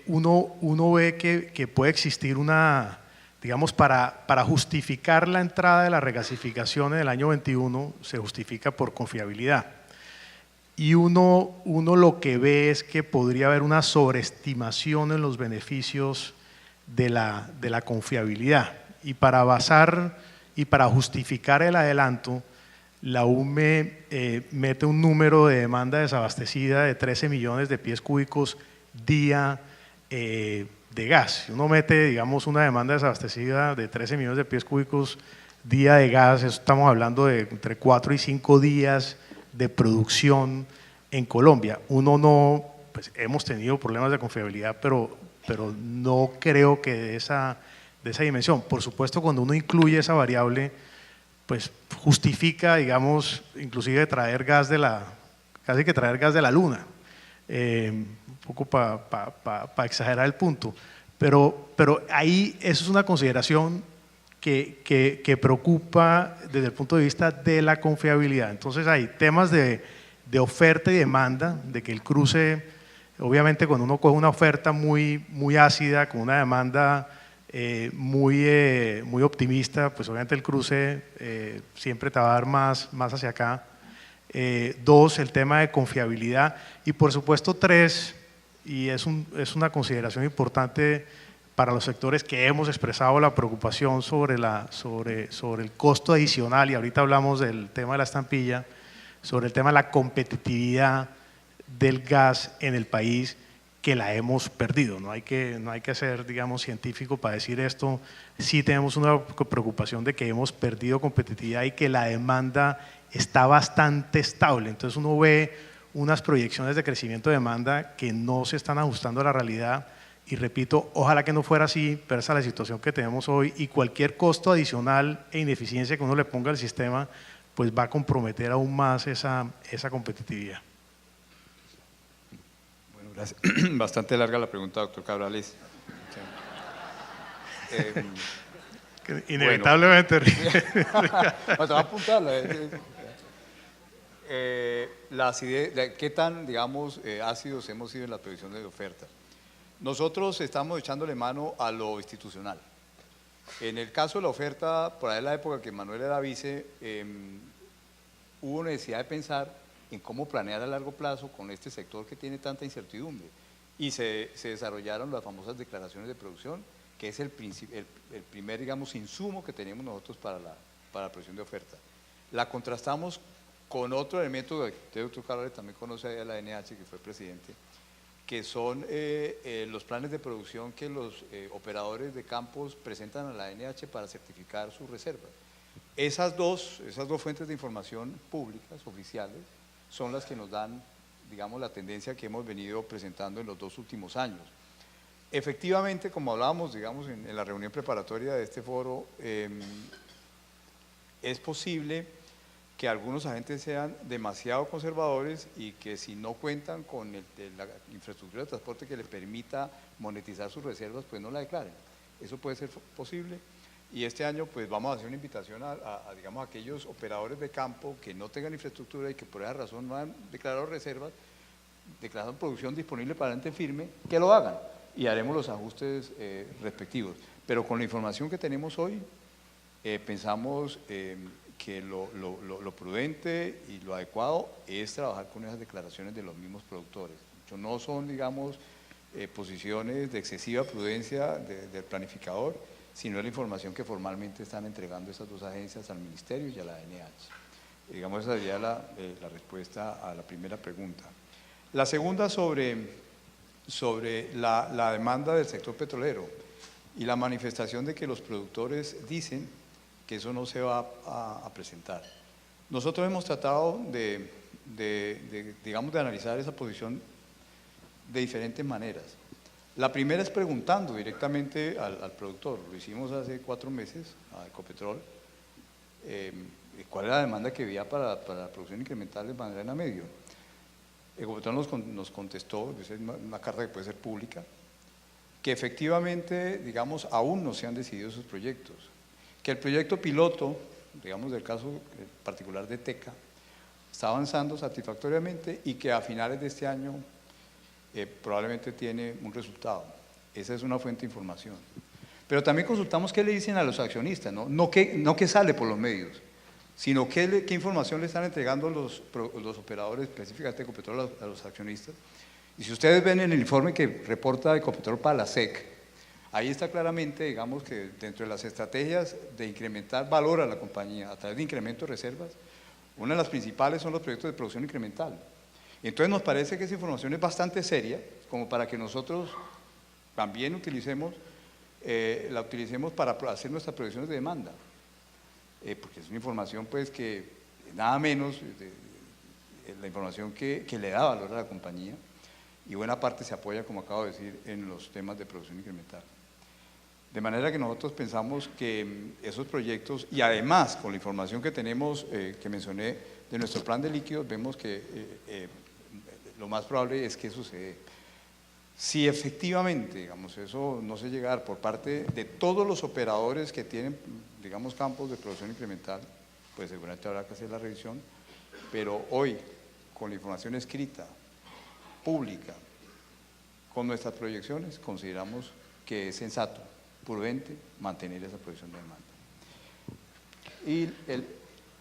uno ve que puede existir una, digamos, para justificar la entrada de la regasificación en el año 21, se justifica por confiabilidad. Y uno lo que ve es que podría haber una sobreestimación en los beneficios de la confiabilidad. Y para basar y para justificar el adelanto, la UME mete un número de demanda desabastecida de 13 millones de pies cúbicos día de gas. Si uno mete, digamos, una demanda desabastecida de 13 millones de pies cúbicos día de gas, estamos hablando de entre 4 y 5 días de producción en Colombia. Pues hemos tenido problemas de confiabilidad, pero no creo que de esa dimensión. Por supuesto, cuando uno incluye esa variable, pues justifica, digamos, inclusive casi que traer gas de la luna, un poco para exagerar el punto. Pero ahí eso es una consideración que preocupa desde el punto de vista de la confiabilidad. Entonces hay temas de oferta y demanda, de que el cruce, obviamente cuando uno coge una oferta muy ácida, con una demanda muy optimista, pues obviamente el cruce siempre te va a dar más hacia acá. 2, el tema de confiabilidad, y por supuesto 3, y es una consideración importante para los sectores que hemos expresado la preocupación sobre el costo adicional, y ahorita hablamos del tema de la estampilla, sobre el tema de la competitividad del gas en el país, que la hemos perdido. No hay que ser, digamos, científico para decir esto. Sí tenemos una preocupación de que hemos perdido competitividad y que la demanda está bastante estable. Entonces uno ve unas proyecciones de crecimiento de demanda que no se están ajustando a la realidad. Y repito, ojalá que no fuera así, pero esa es la situación que tenemos hoy, y cualquier costo adicional e ineficiencia que uno le ponga al sistema, pues va a comprometer aún más esa competitividad. Bueno, gracias. Bastante larga la pregunta, doctor Cabrales. Inevitablemente. Bueno, te va a apuntarla. ¿Qué tan, digamos, ácidos hemos sido en la previsión de oferta? Nosotros estamos echándole mano a lo institucional. En el caso de la oferta, por ahí en la época que Manuel era vice, hubo necesidad de pensar en cómo planear a largo plazo con este sector que tiene tanta incertidumbre. Y se desarrollaron las famosas declaraciones de producción, que es el primer, digamos, insumo que tenemos nosotros para la previsión de oferta. La contrastamos con otro elemento que usted, doctor Cabrales, también conoce a la NH, que fue presidente, que son los planes de producción que los operadores de campos presentan a la NH para certificar sus reservas. Esas dos fuentes de información públicas, oficiales, son las que nos dan, digamos, la tendencia que hemos venido presentando en los 2 últimos años. Efectivamente, como hablábamos, digamos, en la reunión preparatoria de este foro, es posible que algunos agentes sean demasiado conservadores y que si no cuentan con la infraestructura de transporte que les permita monetizar sus reservas, pues no la declaren. Eso puede ser posible, y este año pues vamos a hacer una invitación digamos, a aquellos operadores de campo que no tengan infraestructura y que por esa razón no han declarado reservas, declarado producción disponible para ente firme, que lo hagan y haremos los ajustes respectivos. Pero con la información que tenemos hoy, pensamos que lo prudente y lo adecuado es trabajar con esas declaraciones de los mismos productores. No son, digamos, posiciones de excesiva prudencia del planificador, sino la información que formalmente están entregando esas dos agencias al Ministerio y a la NH. Digamos, esa sería la respuesta a la primera pregunta. La segunda sobre la demanda del sector petrolero y la manifestación de que los productores dicen que eso no se va a presentar. Nosotros hemos tratado digamos, de analizar esa posición de diferentes maneras. La primera es preguntando directamente al productor. Lo hicimos hace 4 meses a Ecopetrol. ¿Cuál era la demanda que había para la producción incremental de Magdalena Medio? Ecopetrol nos contestó, es una carta que puede ser pública, que efectivamente, digamos, aún no se han decidido esos proyectos, que el proyecto piloto, digamos del caso particular de Teca, está avanzando satisfactoriamente y que a finales de este año probablemente tiene un resultado. Esa es una fuente de información. Pero también consultamos qué le dicen a los accionistas, no qué sale por los medios, sino qué información le están entregando los operadores, específicamente Ecopetrol, a los accionistas. Y si ustedes ven en el informe que reporta Ecopetrol para la SEC, ahí está claramente, digamos, que dentro de las estrategias de incrementar valor a la compañía a través de incremento de reservas, una de las principales son los proyectos de producción incremental. Entonces nos parece que esa información es bastante seria, como para que nosotros también la utilicemos para hacer nuestras proyecciones de demanda. Porque es una información pues que nada menos la información que le da valor a la compañía, y buena parte se apoya, como acabo de decir, en los temas de producción incremental. De manera que nosotros pensamos que esos proyectos, y además con la información que tenemos, que mencioné, de nuestro plan de líquidos, vemos que lo más probable es que eso se dé. Si efectivamente, digamos, eso no se llega a dar por parte de todos los operadores que tienen, digamos, campos de producción incremental, pues seguramente habrá que hacer la revisión, pero hoy, con la información escrita, pública, con nuestras proyecciones, consideramos que es sensato, prudente, mantener esa proyección de demanda. Y el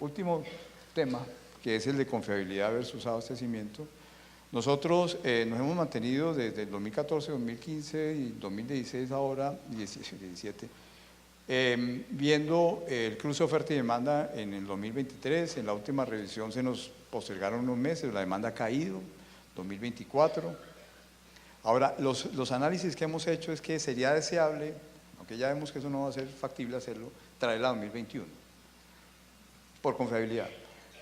último tema, que es el de confiabilidad versus abastecimiento, nosotros nos hemos mantenido desde el 2014, 2015 y 2016 ahora, 17, viendo el cruce oferta y demanda en el 2023. En la última revisión se nos postergaron unos meses, la demanda ha caído, 2024. Ahora, los análisis que hemos hecho es que sería deseable, aunque ya vemos que eso no va a ser factible hacerlo, traerla a 2021, por confiabilidad.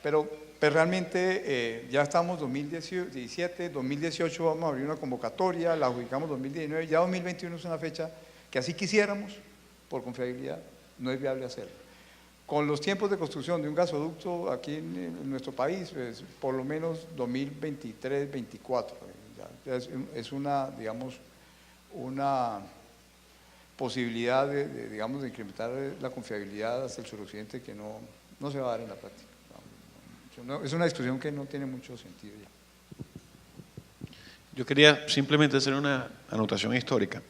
Pero pero realmente ya estamos 2017, 2018 vamos a abrir una convocatoria, la adjudicamos 2019, ya 2021 es una fecha que así quisiéramos, por confiabilidad, no es viable hacerlo. Con los tiempos de construcción de un gasoducto aquí en nuestro país, pues, por lo menos 2023, 2024, es una, digamos, una posibilidad digamos, de incrementar la confiabilidad hasta el suroccidente que no se va a dar en la práctica. Es una discusión que no tiene mucho sentido ya. Yo quería simplemente hacer una anotación histórica.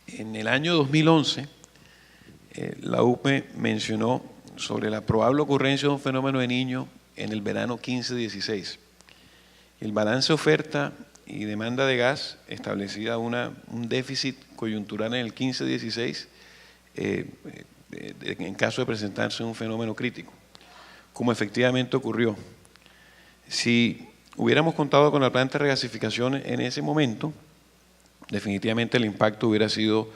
En el año 2011, la UPE mencionó sobre la probable ocurrencia de un fenómeno de Niño en el verano 15-16. El balance oferta y demanda de gas establecía un déficit coyuntural en el 15-16 en caso de presentarse un fenómeno crítico, como efectivamente ocurrió. Si hubiéramos contado con la planta de regasificación en ese momento, definitivamente el impacto hubiera sido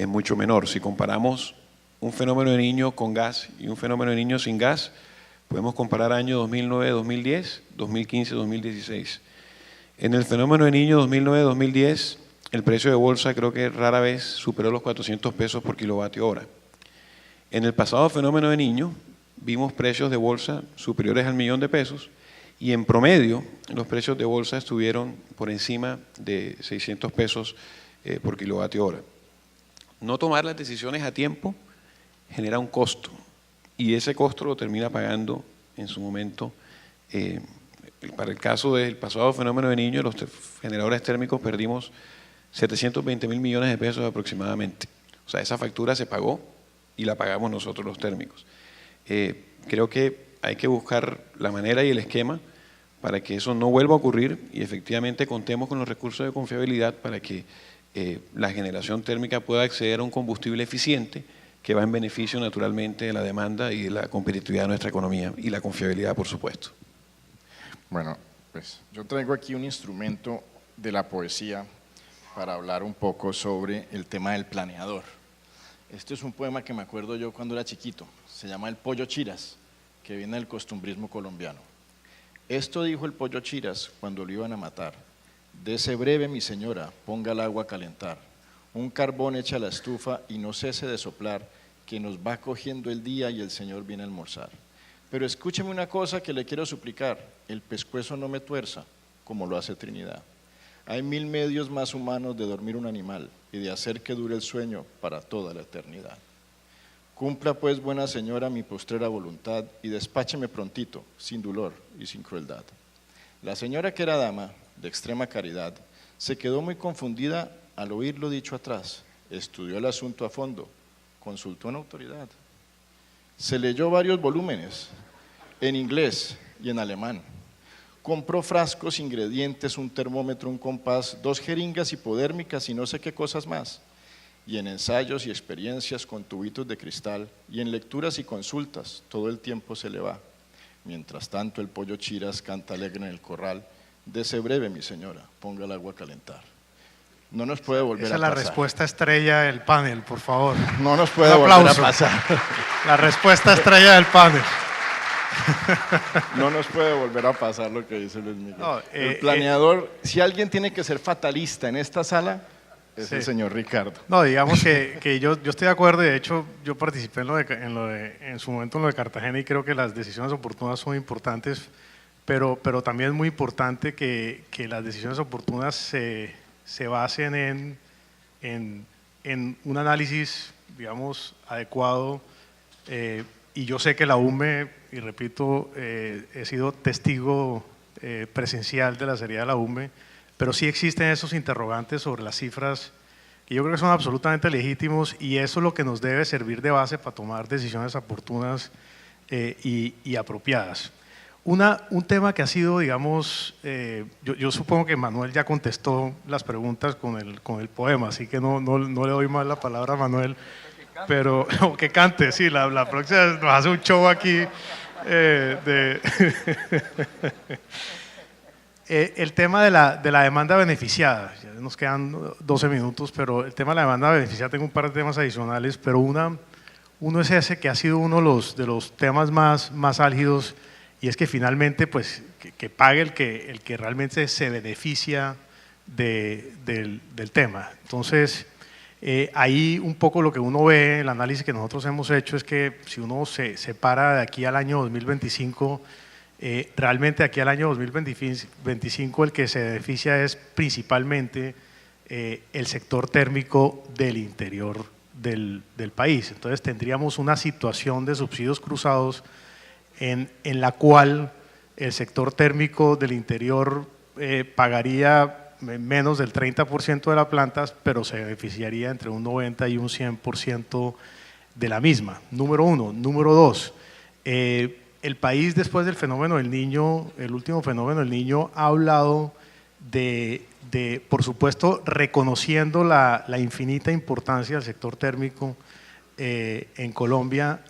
mucho menor. Si comparamos un fenómeno de Niño con gas y un fenómeno de Niño sin gas, podemos comparar años 2009-2010, 2015-2016. En el fenómeno de Niño 2009-2010, el precio de bolsa creo que rara vez superó los 400 pesos por kilovatio hora. En el pasado fenómeno de Niño, vimos precios de bolsa superiores al $1.000.000 y en promedio los precios de bolsa estuvieron por encima de 600 pesos por kilovatio hora. No tomar las decisiones a tiempo genera un costo y ese costo lo termina pagando en su momento. Para el caso del pasado fenómeno de Niño, los generadores térmicos perdimos 720.000 millones de pesos aproximadamente. O sea, esa factura se pagó y la pagamos nosotros los térmicos. Creo que hay que buscar la manera y el esquema para que eso no vuelva a ocurrir y efectivamente contemos con los recursos de confiabilidad para que la generación térmica pueda acceder a un combustible eficiente que va en beneficio naturalmente de la demanda y de la competitividad de nuestra economía y la confiabilidad, por supuesto. Bueno, pues yo traigo aquí un instrumento de la poesía para hablar un poco sobre el tema del planeador. Este es un poema que me acuerdo yo cuando era chiquito, se llama El Pollo Chiras, que viene del costumbrismo colombiano. Esto dijo el pollo Chiras cuando lo iban a matar: dese breve mi señora, ponga el agua a calentar, un carbón echa a la estufa y no cese de soplar, que nos va cogiendo el día y el señor viene a almorzar. Pero escúcheme una cosa que le quiero suplicar, el pescuezo no me tuerza, como lo hace Trinidad. Hay 1000 medios más humanos de dormir un animal y de hacer que dure el sueño para toda la eternidad. Cumpla pues, buena señora, mi postrera voluntad y despácheme prontito, sin dolor y sin crueldad. La señora, que era dama de extrema caridad, se quedó muy confundida al oír lo dicho atrás, estudió el asunto a fondo, consultó en autoridad. Se leyó varios volúmenes, en inglés y en alemán. Compró frascos, ingredientes, un termómetro, un compás, 2 jeringas hipodérmicas y no sé qué cosas más. Y en ensayos y experiencias con tubitos de cristal y en lecturas y consultas, todo el tiempo se le va. Mientras tanto el pollo Chiras canta alegre en el corral, dese breve mi señora, ponga el agua a calentar. No nos puede volver a pasar. Esa es la respuesta estrella del panel, por favor. No nos puede volver a pasar. La respuesta estrella del panel. No nos puede volver a pasar lo que dice Luis Miguel. No, el planeador, si alguien tiene que ser fatalista en esta sala, es el señor Ricardo. No, digamos que yo estoy de acuerdo, y de hecho yo participé en su momento en lo de Cartagena y creo que las decisiones oportunas son importantes, pero también es muy importante que las decisiones oportunas se basen en un análisis, digamos, adecuado, y yo sé que la UME, y repito, he sido testigo presencial de la seriedad de la UME, pero sí existen esos interrogantes sobre las cifras que yo creo que son absolutamente legítimos y eso es lo que nos debe servir de base para tomar decisiones oportunas y apropiadas. Un tema que ha sido, digamos, yo supongo que Manuel ya contestó las preguntas con el poema, así que no le doy más la palabra a Manuel, pero o que cante, sí, la próxima nos hace un show aquí el tema de la demanda beneficiada, ya nos quedan 12 minutos, pero el tema de la demanda beneficiada, tengo un par de temas adicionales, pero uno es ese que ha sido uno de los temas más álgidos y es que finalmente pues que pague el que realmente se beneficia del tema. Entonces, ahí un poco lo que uno ve, el análisis que nosotros hemos hecho es que si uno se para de aquí al año 2025, realmente aquí al año 2025 el que se beneficia es principalmente el sector térmico del interior del país. Entonces tendríamos una situación de subsidios cruzados en la cual el sector térmico del interior pagaría menos del 30% de las plantas, pero se beneficiaría entre un 90 y un 100% de la misma, número uno. Número dos, el país después del fenómeno del Niño, el último fenómeno del Niño, ha hablado de por supuesto, reconociendo la infinita importancia del sector térmico en Colombia,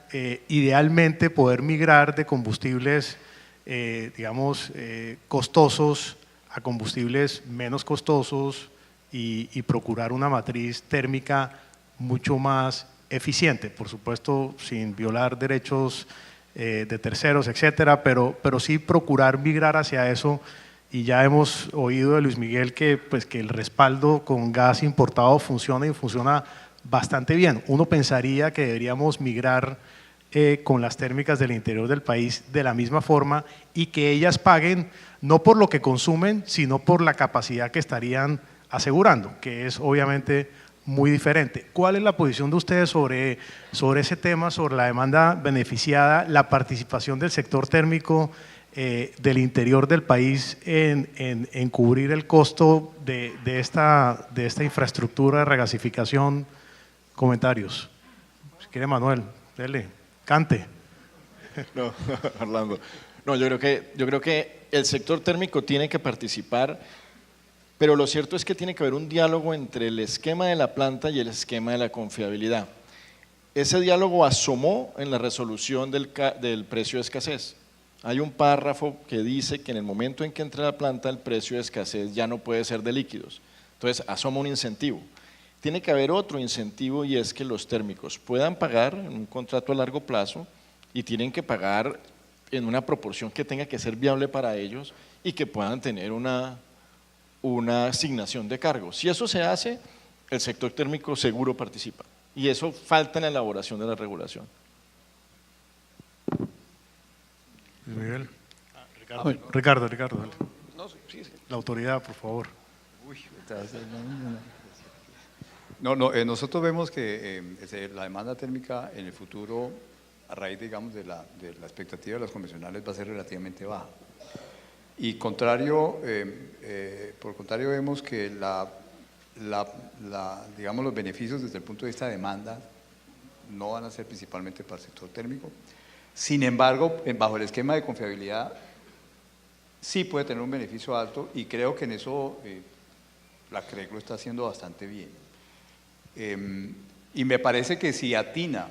idealmente poder migrar de combustibles, digamos, costosos a combustibles menos costosos y procurar una matriz térmica mucho más eficiente, por supuesto sin violar derechos de terceros, etcétera, pero sí procurar migrar hacia eso. Y ya hemos oído de Luis Miguel que el respaldo con gas importado funciona y funciona bastante bien. Uno pensaría que deberíamos migrar con las térmicas del interior del país de la misma forma y que ellas paguen no por lo que consumen, sino por la capacidad que estarían asegurando, que es obviamente muy diferente. ¿Cuál es la posición de ustedes sobre ese tema, sobre la demanda beneficiada, la participación del sector térmico del interior del país en cubrir el costo de esta infraestructura de regasificación? Comentarios. Si quiere Manuel, dele, cante. No, Orlando. No, yo creo que el sector térmico tiene que participar, pero lo cierto es que tiene que haber un diálogo entre el esquema de la planta y el esquema de la confiabilidad. Ese diálogo asomó en la resolución del precio de escasez. Hay un párrafo que dice que en el momento en que entre la planta el precio de escasez ya no puede ser de líquidos. Entonces asoma un incentivo. Tiene que haber otro incentivo y es que los térmicos puedan pagar en un contrato a largo plazo y tienen que pagar en una proporción que tenga que ser viable para ellos y que puedan tener una asignación de cargos. Si eso se hace, el sector térmico seguro participa y eso falta en la elaboración de la regulación. Miguel. Ricardo. Dale. No, sí. La autoridad, por favor. Nosotros vemos que la demanda térmica en el futuro, a raíz, digamos, de la expectativa de las convencionales, va a ser relativamente baja. Y por contrario, vemos que digamos, los beneficios desde el punto de vista de demanda no van a ser principalmente para el sector térmico. Sin embargo, bajo el esquema de confiabilidad, sí puede tener un beneficio alto y creo que en eso la CREC lo está haciendo bastante bien. Y me parece que si atina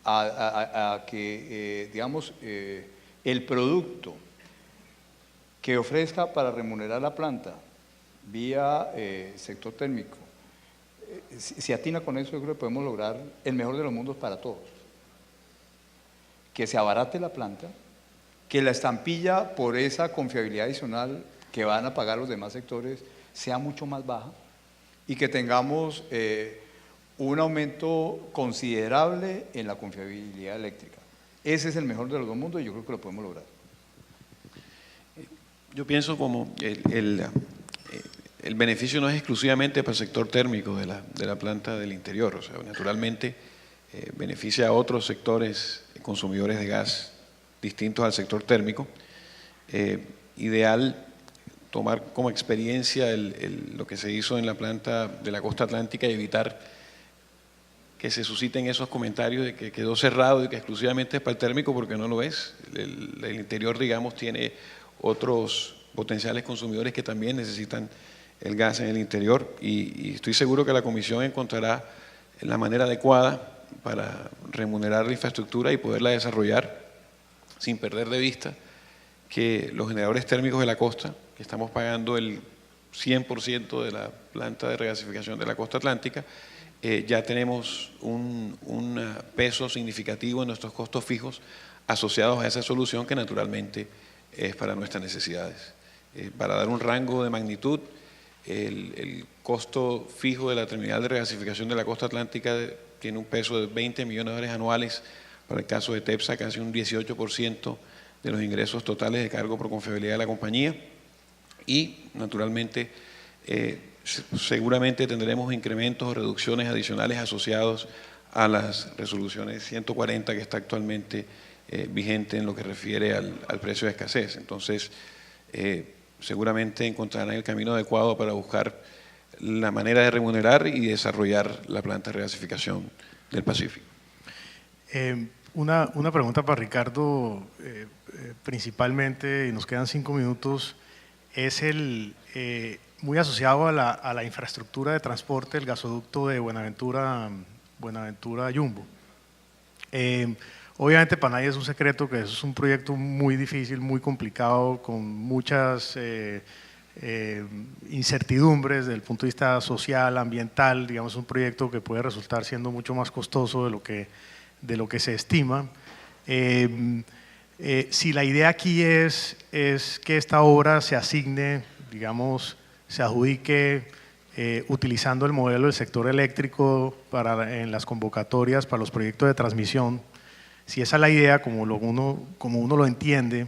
a que, digamos, el producto que ofrezca para remunerar la planta vía sector térmico, si atina con eso, yo creo que podemos lograr el mejor de los mundos para todos. Que se abarate la planta, que la estampilla por esa confiabilidad adicional que van a pagar los demás sectores sea mucho más baja y que tengamos un aumento considerable en la confiabilidad eléctrica. Ese es el mejor de los dos mundos y yo creo que lo podemos lograr. Yo pienso como el beneficio no es exclusivamente para el sector térmico de la planta del interior, o sea, naturalmente beneficia a otros sectores consumidores de gas distintos al sector térmico. Ideal tomar como experiencia lo que se hizo en la planta de la costa atlántica y evitar que se susciten esos comentarios de que quedó cerrado y que exclusivamente es para el térmico, porque no lo es. El interior, digamos, tiene otros potenciales consumidores que también necesitan el gas en el interior y estoy seguro que la Comisión encontrará la manera adecuada para remunerar la infraestructura y poderla desarrollar sin perder de vista que los generadores térmicos de la costa, que estamos pagando el 100% de la planta de regasificación de la costa atlántica, ya tenemos un peso significativo en nuestros costos fijos asociados a esa solución que naturalmente es para nuestras necesidades. Para dar un rango de magnitud, el costo fijo de la terminal de regasificación de la costa atlántica tiene un peso de $20 millones anuales, para el caso de TEPSA casi un 18% de los ingresos totales de cargo por confiabilidad de la compañía, y naturalmente seguramente tendremos incrementos o reducciones adicionales asociados a las resoluciones 140 que está actualmente vigente en lo que refiere al precio de escasez. Entonces, seguramente encontrarán el camino adecuado para buscar la manera de remunerar y desarrollar la planta de regasificación del Pacífico. Una pregunta para Ricardo, principalmente, y nos quedan 5 minutos, es muy asociado a la infraestructura de transporte, el gasoducto de Buenaventura Yumbo. Obviamente para nadie es un secreto que eso es un proyecto muy difícil, muy complicado, con muchas incertidumbres desde el punto de vista social, ambiental. Digamos, un proyecto que puede resultar siendo mucho más costoso de lo que se estima. Si la idea aquí es que esta obra se asigne, digamos, se adjudique utilizando el modelo del sector eléctrico en las convocatorias para los proyectos de transmisión, si esa es la idea como uno lo entiende,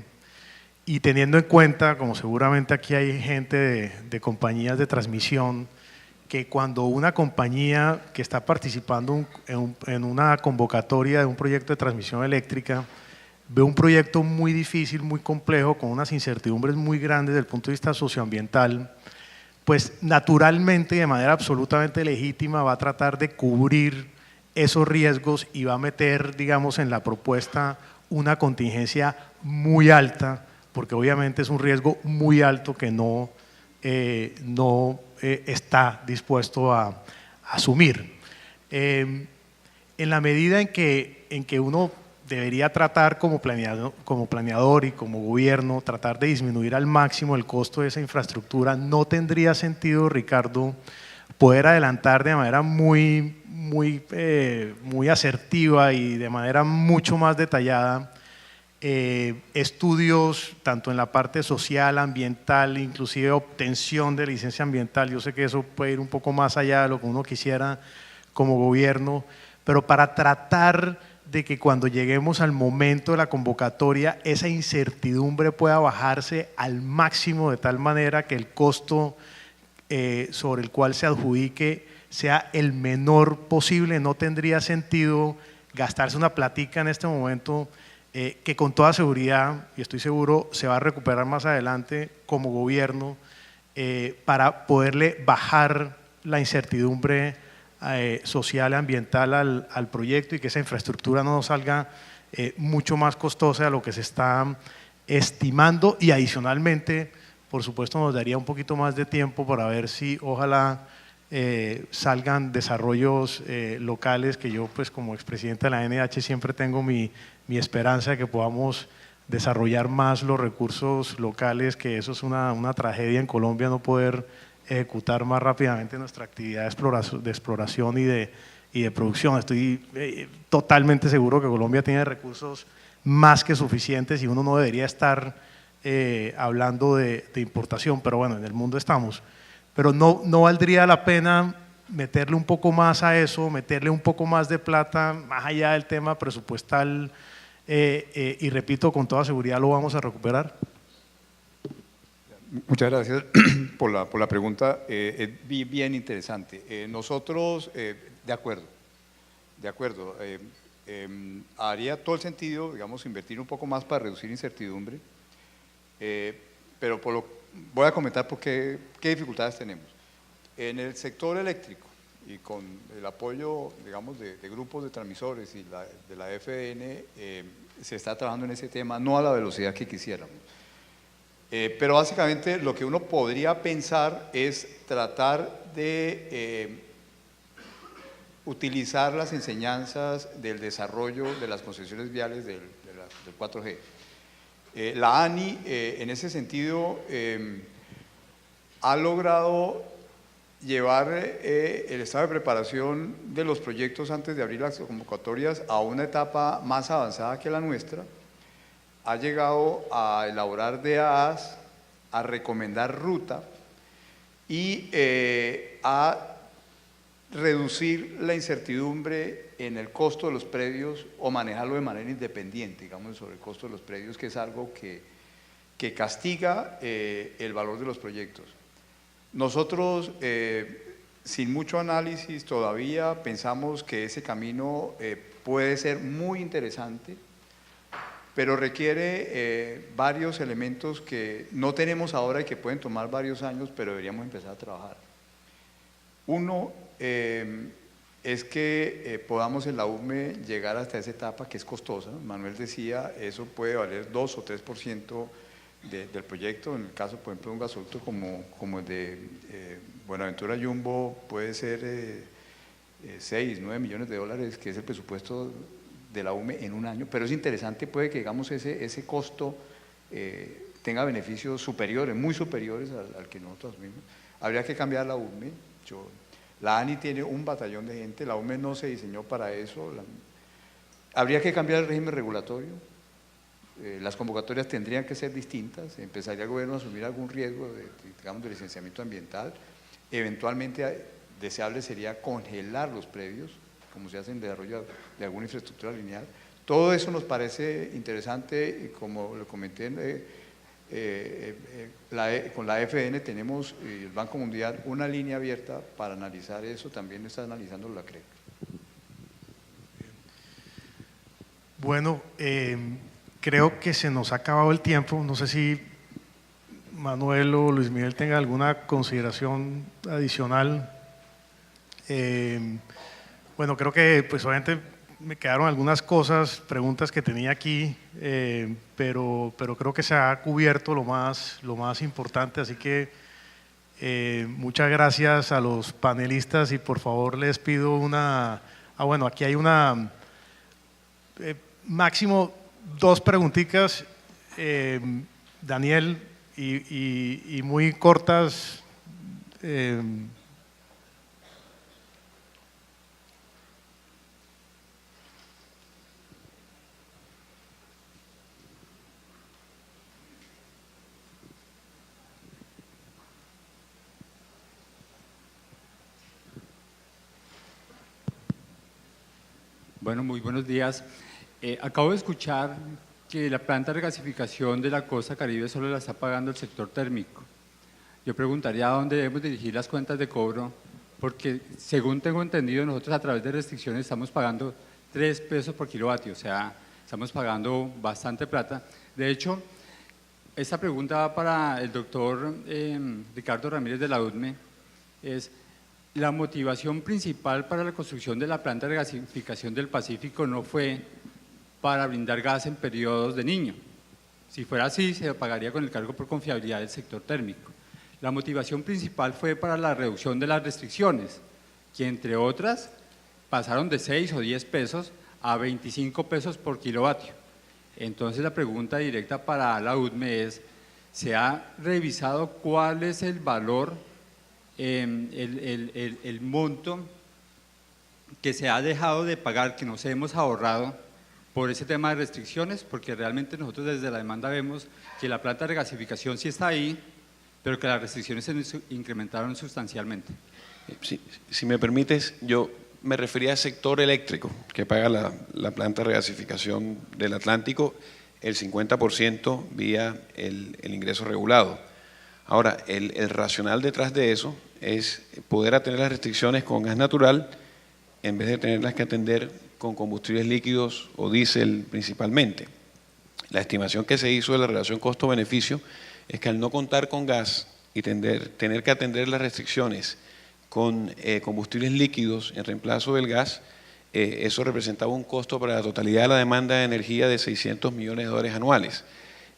y teniendo en cuenta, como seguramente aquí hay gente de compañías de transmisión, que cuando una compañía que está participando en una convocatoria de un proyecto de transmisión eléctrica ve un proyecto muy difícil, muy complejo, con unas incertidumbres muy grandes desde el punto de vista socioambiental, pues naturalmente y de manera absolutamente legítima va a tratar de cubrir esos riesgos y va a meter, digamos, en la propuesta una contingencia muy alta, porque obviamente es un riesgo muy alto que no está dispuesto a asumir. En la medida en que uno debería tratar como planeador y como gobierno, tratar de disminuir al máximo el costo de esa infraestructura, no tendría sentido, Ricardo, poder adelantar de manera muy asertiva y de manera mucho más detallada estudios tanto en la parte social, ambiental, inclusive obtención de licencia ambiental. Yo sé que eso puede ir un poco más allá de lo que uno quisiera como gobierno, pero para tratar de que cuando lleguemos al momento de la convocatoria esa incertidumbre pueda bajarse al máximo, de tal manera que el costo sobre el cual se adjudique sea el menor posible. No tendría sentido gastarse una platica en este momento que con toda seguridad, y estoy seguro, se va a recuperar más adelante como gobierno para poderle bajar la incertidumbre social y ambiental al proyecto, y que esa infraestructura no nos salga mucho más costosa de lo que se está estimando, y adicionalmente, por supuesto, nos daría un poquito más de tiempo para ver si ojalá salgan desarrollos locales, que yo pues como expresidente de la NH siempre tengo mi esperanza de que podamos desarrollar más los recursos locales, que eso es una tragedia en Colombia, no poder ejecutar más rápidamente nuestra actividad de exploración y de producción. Estoy totalmente seguro que Colombia tiene recursos más que suficientes y uno no debería estar hablando de importación, pero bueno, en el mundo estamos. Pero no valdría la pena meterle un poco más a eso, meterle un poco más de plata, más allá del tema presupuestal, y repito, con toda seguridad lo vamos a recuperar. Muchas gracias por la pregunta, es bien interesante. Nosotros, de acuerdo, haría todo el sentido, digamos, invertir un poco más para reducir incertidumbre, pero voy a comentar qué dificultades tenemos. En el sector eléctrico y con el apoyo, digamos, de grupos de transmisores y de la FDN, se está trabajando en ese tema, no a la velocidad que quisiéramos. Pero básicamente lo que uno podría pensar es tratar de utilizar las enseñanzas del desarrollo de las concesiones viales del 4G. La ANI, en ese sentido, ha logrado llevar el estado de preparación de los proyectos antes de abrir las convocatorias a una etapa más avanzada que la nuestra. Ha llegado a elaborar DAAs, a recomendar ruta y a reducir la incertidumbre en el costo de los predios o manejarlo de manera independiente, digamos, sobre el costo de los predios, que es algo que castiga el valor de los proyectos. Nosotros, sin mucho análisis todavía, pensamos que ese camino puede ser muy interesante, pero requiere varios elementos que no tenemos ahora y que pueden tomar varios años, pero deberíamos empezar a trabajar. Uno es que podamos en la UME llegar hasta esa etapa que es costosa. Manuel decía, eso puede valer 2 o 3% del proyecto. En el caso, por ejemplo, de un gasoducto como el de Buenaventura Jumbo, puede ser 6, 9 millones de dólares, que es el presupuesto de la UME en un año, pero es interesante, puede que digamos ese costo tenga beneficios superiores, muy superiores al que nosotros mismos. Habría que cambiar la UME. La ANI tiene un batallón de gente, la UME no se diseñó para eso. Habría que cambiar el régimen regulatorio, las convocatorias tendrían que ser distintas, empezaría el gobierno a asumir algún riesgo digamos, de licenciamiento ambiental, eventualmente deseable sería congelar los predios, como se hace en desarrollo de alguna infraestructura lineal. Todo eso nos parece interesante, y como lo comenté, con la FN tenemos, el Banco Mundial, una línea abierta para analizar eso, también está analizando la CREC. Bueno, creo que se nos ha acabado el tiempo, no sé si Manuel o Luis Miguel tengan alguna consideración adicional. Bueno, creo que pues obviamente me quedaron algunas cosas, preguntas que tenía aquí, pero creo que se ha cubierto lo más importante, así que muchas gracias a los panelistas y por favor les pido bueno, aquí hay una, máximo 2 preguntitas, Daniel, y muy cortas. Bueno, muy buenos días. Acabo de escuchar que la planta de regasificación de la costa Caribe solo la está pagando el sector térmico. Yo preguntaría a dónde debemos dirigir las cuentas de cobro, porque según tengo entendido, nosotros a través de restricciones estamos pagando 3 pesos por kilovatio, o sea, estamos pagando bastante plata. De hecho, esta pregunta va para el doctor Ricardo Ramírez de la UDME, es: la motivación principal para la construcción de la planta de regasificación del Pacífico no fue para brindar gas en periodos de niño. Si fuera así, se pagaría con el cargo por confiabilidad del sector térmico. La motivación principal fue para la reducción de las restricciones, que entre otras pasaron de 6 o 10 pesos a 25 pesos por kilovatio. Entonces la pregunta directa para la UDME es: ¿se ha revisado cuál es el valor, el monto que se ha dejado de pagar, que nos hemos ahorrado por ese tema de restricciones? Porque realmente nosotros desde la demanda vemos que la planta de regasificación sí está ahí, pero que las restricciones se incrementaron sustancialmente. Si me permites, yo me refería al sector eléctrico, que paga la planta de regasificación del Atlántico, el 50% vía el ingreso regulado. Ahora, el racional detrás de eso es poder atender las restricciones con gas natural en vez de tenerlas que atender con combustibles líquidos o diésel principalmente. La estimación que se hizo de la relación costo-beneficio es que al no contar con gas y tener que atender las restricciones con combustibles líquidos en reemplazo del gas, eso representaba un costo para la totalidad de la demanda de energía de $600 millones anuales.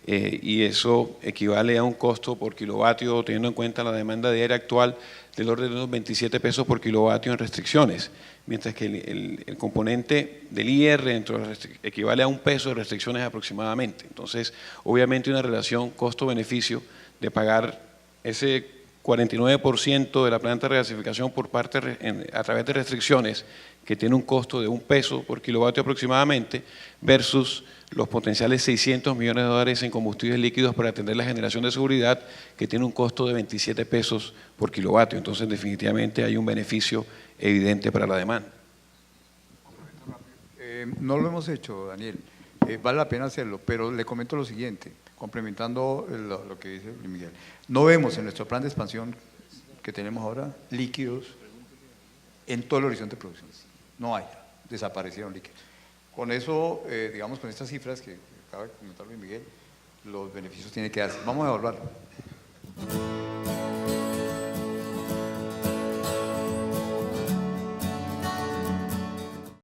Y eso equivale a un costo por kilovatio, teniendo en cuenta la demanda diaria actual, del orden de unos 27 pesos por kilovatio en restricciones, mientras que el componente del IR equivale a 1 peso de restricciones aproximadamente. Entonces, obviamente una relación costo-beneficio de pagar ese 49% de la planta de regasificación a través de restricciones, que tiene un costo de $1 por kilovatio aproximadamente, versus los potenciales $600 millones en combustibles líquidos para atender la generación de seguridad, que tiene un costo de $27 por kilovatio. Entonces, definitivamente hay un beneficio evidente para la demanda. No lo hemos hecho, Daniel. Vale la pena hacerlo, pero le comento lo siguiente, complementando lo que dice Luis Miguel. No vemos en nuestro plan de expansión que tenemos ahora líquidos en todo el horizonte de producción. No hay, desaparecieron líquidos. Con eso, digamos, con estas cifras que acaba de comentar Luis Miguel, los beneficios tienen que darse. Vamos a evaluarlo.